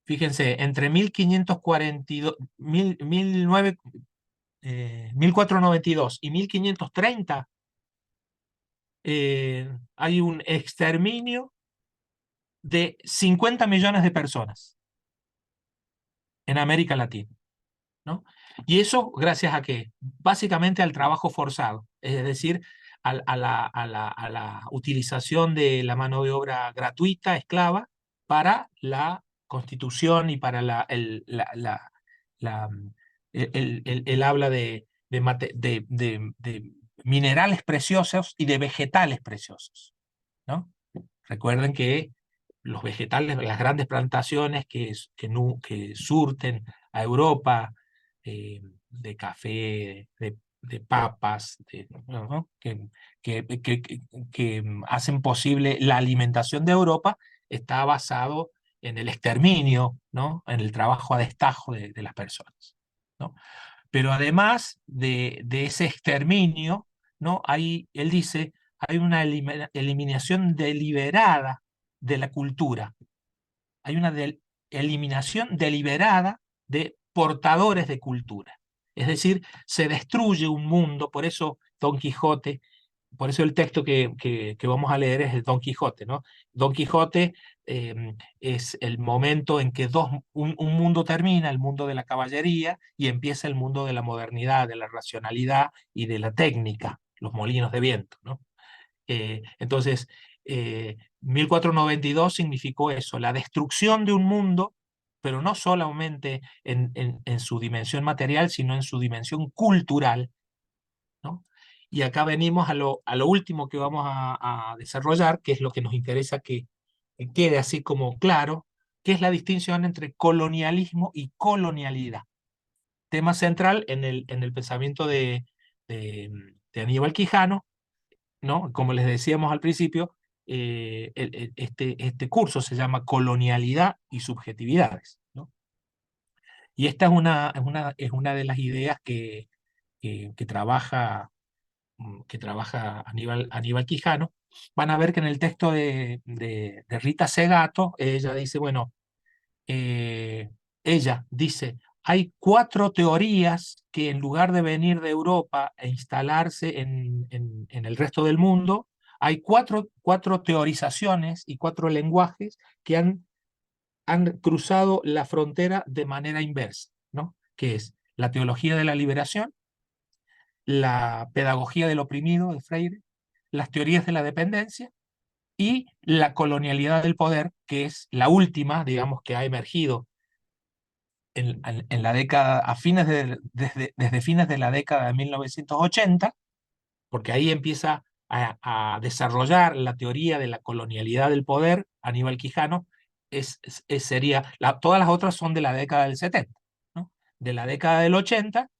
[SPEAKER 2] Fíjense, entre 1542, 1492 y 1530 hay un exterminio de 50 millones de personas en América Latina, ¿no? Y eso gracias a qué? Básicamente al trabajo forzado, es decir, a la utilización de la mano de obra gratuita, esclava, para la constitución y para la, el habla de minerales preciosos y de vegetales preciosos, ¿no? Recuerden que los vegetales, las grandes plantaciones que surten a Europa de café, de papas, ¿no? que hacen posible la alimentación de Europa, está basado en el exterminio, ¿no? En el trabajo a destajo de las personas, ¿no? Pero además de ese exterminio, ¿no? Él dice, hay una eliminación deliberada de la cultura. Hay una eliminación deliberada de portadores de cultura. Es decir, se destruye un mundo, por eso Don Quijote, por eso el texto que vamos a leer es el Don Quijote, ¿no? Don Quijote es el momento en que un mundo termina, el mundo de la caballería, y empieza el mundo de la modernidad, de la racionalidad y de la técnica, los molinos de viento, ¿no? Entonces, 1492 significó eso, la destrucción de un mundo, pero no solamente en su dimensión material, sino en su dimensión cultural, ¿no? Y acá venimos a lo último que vamos a desarrollar, que es lo que nos interesa que quede así como claro, que es la distinción entre colonialismo y colonialidad. Tema central en el pensamiento de Aníbal Quijano, ¿no? Como les decíamos al principio, este curso se llama Colonialidad y Subjetividades, ¿no? Y esta es una de las ideas que trabaja Aníbal Quijano. Van a ver que en el texto de Rita Segato, ella dice, bueno, ella dice, hay 4 teorías que en lugar de venir de Europa e instalarse en el resto del mundo, hay cuatro teorizaciones y 4 lenguajes que han cruzado la frontera de manera inversa, ¿no? Que es la teología de la liberación, la pedagogía del oprimido de Freire, las teorías de la dependencia y la colonialidad del poder, que es la última, digamos, que ha emergido en la década, desde fines de la década de 1980, porque ahí empieza a desarrollar la teoría de la colonialidad del poder, Aníbal Quijano, todas las otras son de la década del 70, ¿no? De la década del 80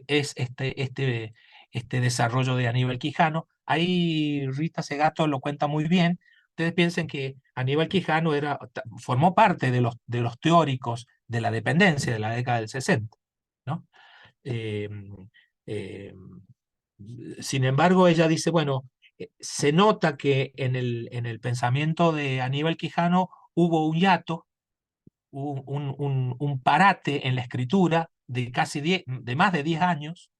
[SPEAKER 2] es este desarrollo de Aníbal Quijano, ahí Rita Segato lo cuenta muy bien. Ustedes piensen que Aníbal Quijano formó parte de los teóricos de la dependencia de la década del 60, ¿no? Eh, eh, Sin embargo, ella dice, bueno, se nota que en el pensamiento de Aníbal Quijano hubo un hiato, un parate en la escritura de de más de 10 años,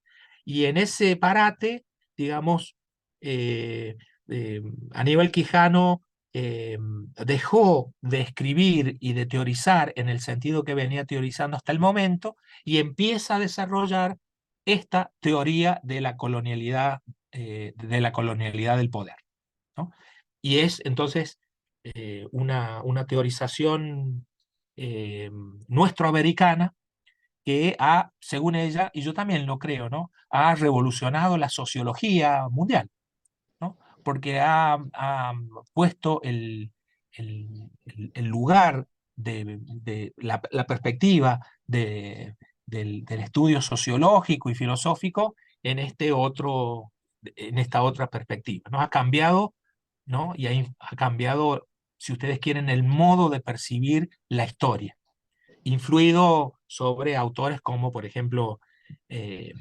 [SPEAKER 2] y en ese parate, digamos, eh, eh, Aníbal Quijano dejó de escribir y de teorizar en el sentido que venía teorizando hasta el momento y empieza a desarrollar esta teoría de la colonialidad del poder, ¿no? Y es entonces una teorización nuestroamericana que ha, según ella, y yo también lo creo, ¿no? Ha revolucionado la sociología mundial, ¿no? Porque ha puesto el lugar de la perspectiva del estudio sociológico y filosófico en en esta otra perspectiva, ¿no? Ha cambiado, ¿no? Y ha cambiado, si ustedes quieren, el modo de percibir la historia, influido sobre autores como, por ejemplo, eh,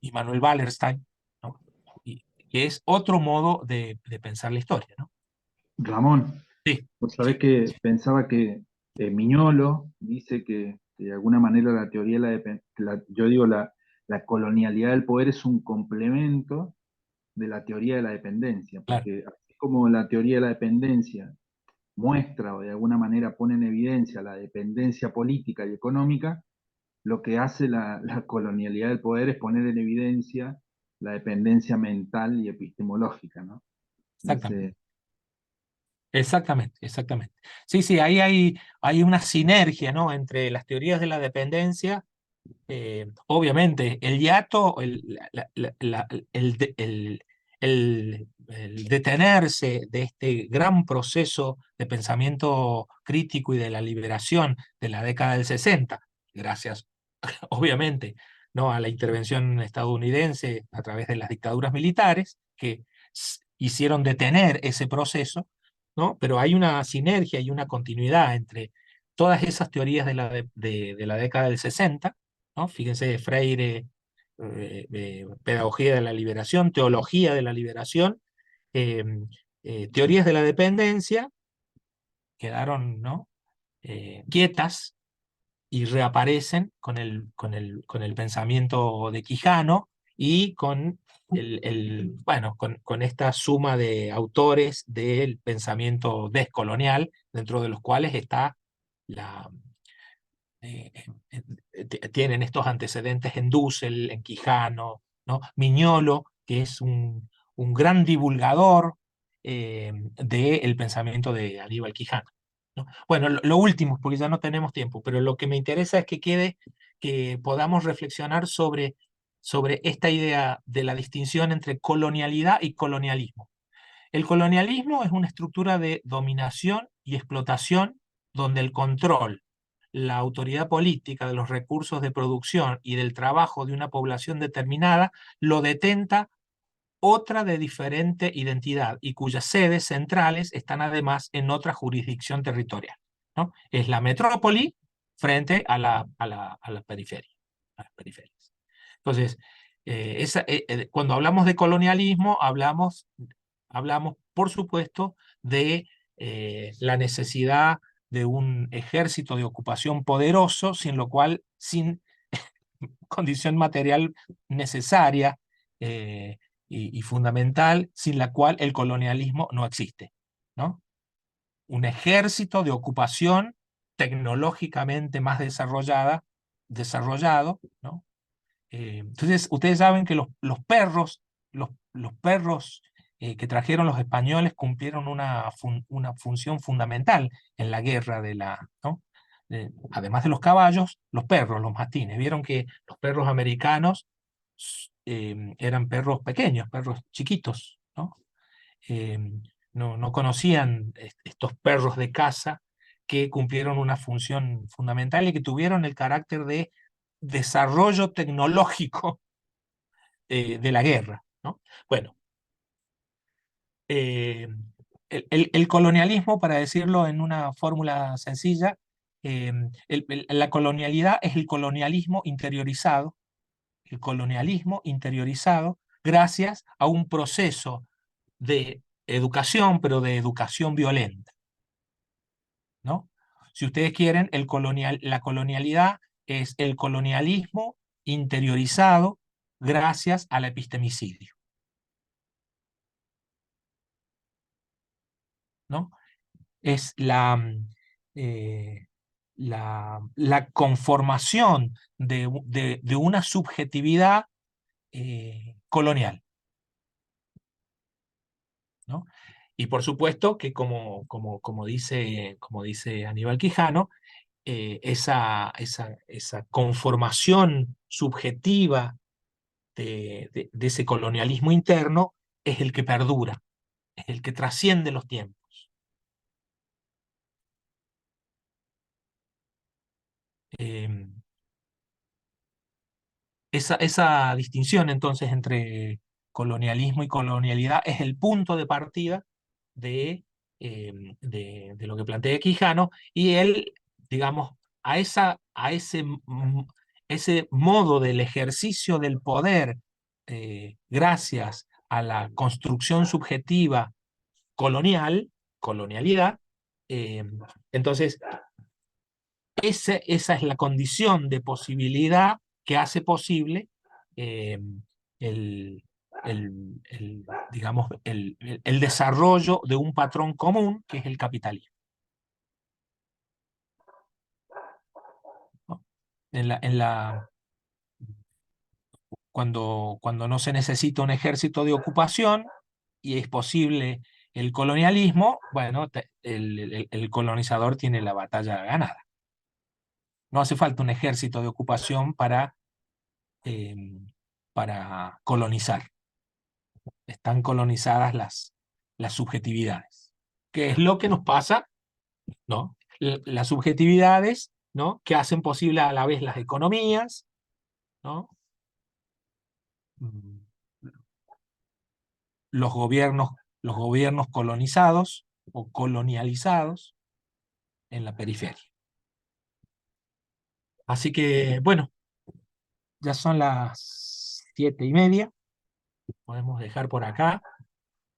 [SPEAKER 2] Immanuel Wallerstein, ¿no? Que es otro modo de pensar la historia, ¿no?
[SPEAKER 7] Ramón,
[SPEAKER 2] Sí,
[SPEAKER 7] vos sabés que pensaba que Miñolo dice que de alguna manera la teoría de yo digo la colonialidad del poder es un complemento de la teoría de la dependencia,
[SPEAKER 2] claro,
[SPEAKER 7] porque así como la teoría de la dependencia muestra o de alguna manera pone en evidencia la dependencia política y económica, lo que hace la colonialidad del poder es poner en evidencia la dependencia mental y epistemológica, ¿no?
[SPEAKER 2] exactamente.
[SPEAKER 7] Ese-
[SPEAKER 2] Exactamente, exactamente. Sí, sí, ahí hay una sinergia, ¿no? Entre las teorías de la dependencia, obviamente, el hiato, el detenerse de este gran proceso de pensamiento crítico y de la liberación de la década del 60, gracias, obviamente, ¿no? A la intervención estadounidense a través de las dictaduras militares que hicieron detener ese proceso, ¿no? Pero hay una sinergia y una continuidad entre todas esas teorías de la década del 60, ¿no? Fíjense, Freire, pedagogía de la liberación, teología de la liberación, eh, teorías de la dependencia, quedaron, ¿no? Quietas y reaparecen con el pensamiento de Quijano y con bueno, con esta suma de autores del pensamiento descolonial, dentro de los cuales está la, tienen estos antecedentes en Dussel, en Quijano, ¿no? Miñolo, que es un gran divulgador del pensamiento de Aníbal Quijano, ¿no? Bueno, lo último, porque ya no tenemos tiempo, pero lo que me interesa es que podamos reflexionar sobre esta idea de la distinción entre colonialidad y colonialismo. El colonialismo es una estructura de dominación y explotación donde el control, la autoridad política de los recursos de producción y del trabajo de una población determinada lo detenta otra de diferente identidad y cuyas sedes centrales están además en otra jurisdicción territorial, ¿no? Es la metrópoli frente a la periferia, a las periferias. Entonces, cuando hablamos de colonialismo, hablamos, por supuesto, de la necesidad de un ejército de ocupación poderoso, sin lo cual, sin condición material necesaria y fundamental, sin la cual el colonialismo no existe, ¿no? Un ejército de ocupación tecnológicamente más desarrollado, ¿no? Entonces, ustedes saben que los perros que trajeron los españoles cumplieron una función fundamental en la guerra ¿no? Además de los caballos, los perros, los mastines. Vieron que los perros americanos eran perros pequeños, perros chiquitos, ¿no? Eh, no conocían estos perros de caza que cumplieron una función fundamental y que tuvieron el carácter de desarrollo tecnológico de la guerra, ¿no? Bueno, el colonialismo, para decirlo en una fórmula sencilla, la colonialidad es el colonialismo interiorizado gracias a un proceso de educación, pero de educación violenta, ¿no? Si ustedes quieren, la colonialidad es el colonialismo interiorizado gracias al epistemicidio, ¿no? Es la conformación de una subjetividad colonial, ¿no? Y por supuesto que como dice Aníbal Quijano, esa conformación subjetiva de ese colonialismo interno es el que perdura, es el que trasciende los tiempos. Esa distinción entonces entre colonialismo y colonialidad es el punto de partida de lo que plantea Quijano, y él, digamos, a ese modo del ejercicio del poder gracias a la construcción subjetiva colonialidad, entonces esa es la condición de posibilidad que hace posible digamos, el desarrollo de un patrón común, que es el capitalismo, ¿no? Cuando no se necesita un ejército de ocupación y es posible el colonialismo, bueno, el colonizador tiene la batalla ganada. No hace falta un ejército de ocupación para colonizar. Están colonizadas las subjetividades. ¿Qué es lo que nos pasa? ¿No? Las subjetividades, ¿no?, que hacen posible a la vez las economías, ¿no? Los gobiernos colonizados o colonializados en la periferia. Así que, bueno, ya son las 7:30. Podemos dejar por acá.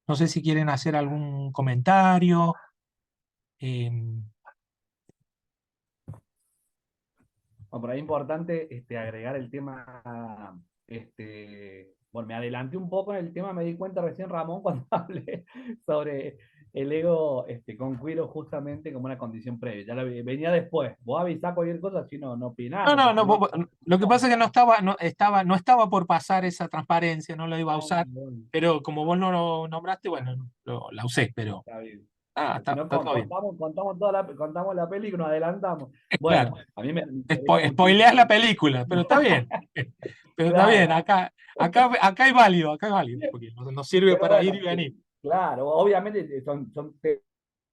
[SPEAKER 2] No sé si quieren hacer algún comentario.
[SPEAKER 6] Bueno, por ahí es importante agregar el tema, bueno, me adelanté un poco en el tema, me di cuenta recién, Ramón, cuando hablé sobre el ego con cuero justamente como una condición previa. Ya venía después. Vos avisás cualquier cosa, si no opinás.
[SPEAKER 2] No,
[SPEAKER 6] No,
[SPEAKER 2] lo que pasa es que no estaba por pasar esa transparencia, no la iba a usar, pero como vos no lo nombraste, bueno, la usé, pero
[SPEAKER 6] está bien.
[SPEAKER 2] está
[SPEAKER 6] Si no,
[SPEAKER 2] todo bien.
[SPEAKER 6] contamos la peli y nos adelantamos.
[SPEAKER 2] Claro,
[SPEAKER 6] Bueno, a mí me interesa
[SPEAKER 2] spoileás la
[SPEAKER 6] muchísimo.
[SPEAKER 2] película, pero está bien. Pero está
[SPEAKER 6] Claro,
[SPEAKER 2] bien, acá es válido, porque nos sirve
[SPEAKER 6] pero
[SPEAKER 2] para ir
[SPEAKER 6] bueno,
[SPEAKER 2] y venir.
[SPEAKER 6] claro, obviamente son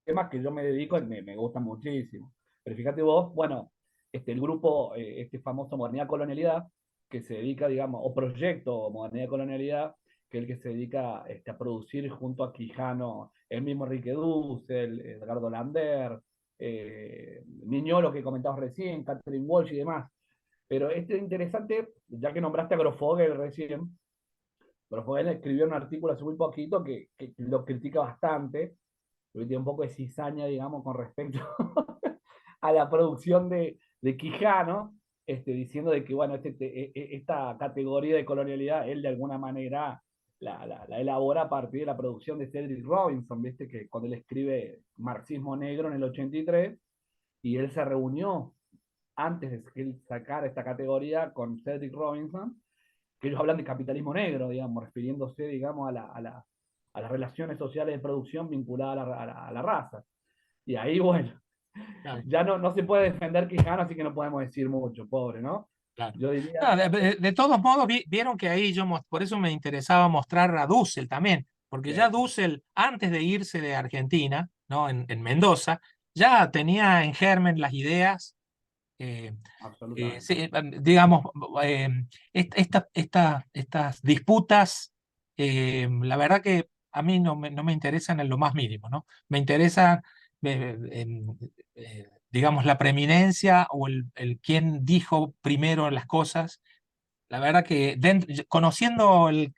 [SPEAKER 6] temas que yo me dedico y me gustan muchísimo. Pero fíjate vos, bueno, el grupo, este famoso Modernidad Colonialidad, que se dedica, digamos, o proyecto Modernidad Colonialidad, que es el que se dedica a producir junto a Quijano, el mismo Enrique Dussel, Edgardo Lander, Miñolo, que comentabas recién, Catherine Walsh y demás. Pero es interesante, ya que nombraste a Grofogel recién, Grofogel escribió un artículo hace muy poquito que lo critica bastante, porque tiene un poco de cizaña, digamos, con respecto a la producción de Quijano, diciendo de que, bueno, esta categoría de colonialidad, él de alguna manera la elabora a partir de la producción de Cedric Robinson, ¿viste? Que cuando él escribe Marxismo Negro en el 83, y él se reunió antes de que él sacara esta categoría con Cedric Robinson, que ellos hablan de capitalismo negro, digamos, refiriéndose, digamos, a las relaciones sociales de producción vinculadas a la raza. Y ahí, bueno,
[SPEAKER 2] Claro,
[SPEAKER 6] ya no se puede defender Quijano, así que no podemos decir mucho, pobre, ¿no?
[SPEAKER 2] claro.
[SPEAKER 6] Yo diría,
[SPEAKER 2] No, de todos modos, vieron que ahí por eso me interesaba mostrar a Dussel también, porque ya Dussel, antes de irse de Argentina, ¿no?, en Mendoza, ya tenía en germen las ideas,
[SPEAKER 6] absolutamente.
[SPEAKER 2] sí, digamos, estas disputas la verdad que a mí no me interesan en lo más mínimo, ¿no? Me interesa, digamos, la preeminencia o el quién dijo primero las cosas. La verdad que conociendo el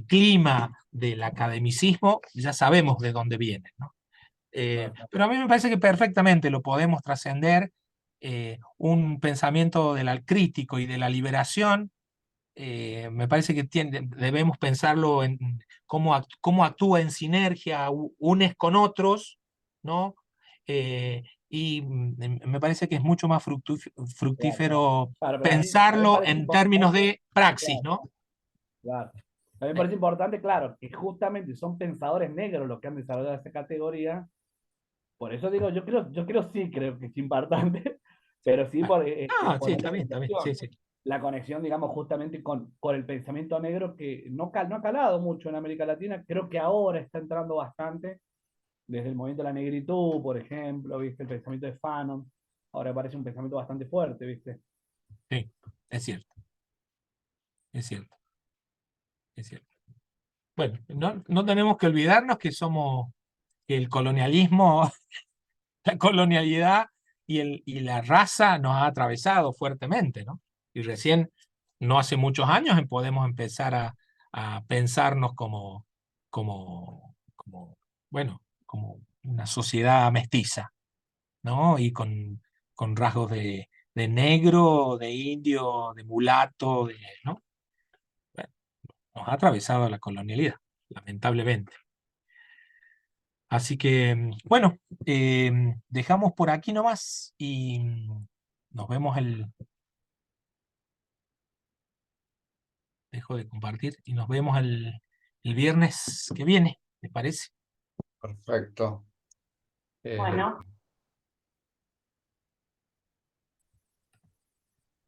[SPEAKER 2] clima del academicismo, ya sabemos de dónde viene, ¿no? Pero a mí me parece que perfectamente lo podemos trascender, un pensamiento crítico y de la liberación. Me parece que debemos pensarlo en cómo actúa en sinergia unes con otros, ¿no? Y me parece que es mucho más fructífero
[SPEAKER 6] Claro, pero a mí me
[SPEAKER 2] pensarlo
[SPEAKER 6] parece
[SPEAKER 2] en términos
[SPEAKER 6] importante,
[SPEAKER 2] de praxis,
[SPEAKER 6] claro,
[SPEAKER 2] ¿no?
[SPEAKER 6] claro. A mí me parece importante, claro, que justamente son pensadores negros los que han desarrollado esta categoría. Por eso digo, sí creo que es importante, pero sí
[SPEAKER 2] Sí,
[SPEAKER 6] por
[SPEAKER 2] está bien, sí, sí.
[SPEAKER 6] la conexión, digamos, justamente con el pensamiento negro que no ha calado mucho en América Latina, creo que ahora está entrando bastante, desde el movimiento de la negritud, por ejemplo, ¿viste? El pensamiento de Fanon, ahora parece un pensamiento bastante fuerte, ¿viste?
[SPEAKER 2] Sí, es cierto, es cierto, es cierto. Bueno, no tenemos que olvidarnos que que el colonialismo, la colonialidad y la raza nos ha atravesado fuertemente, ¿no? Y recién, no hace muchos años, podemos empezar a pensarnos bueno, como una sociedad mestiza, ¿no? Y con rasgos de negro, de indio, de mulato, ¿no? Bueno, nos ha atravesado la colonialidad, lamentablemente. Así que, bueno, dejamos por aquí nomás y nos vemos dejo de compartir y nos vemos el viernes que viene, ¿te parece?
[SPEAKER 1] Perfecto.
[SPEAKER 4] Bueno.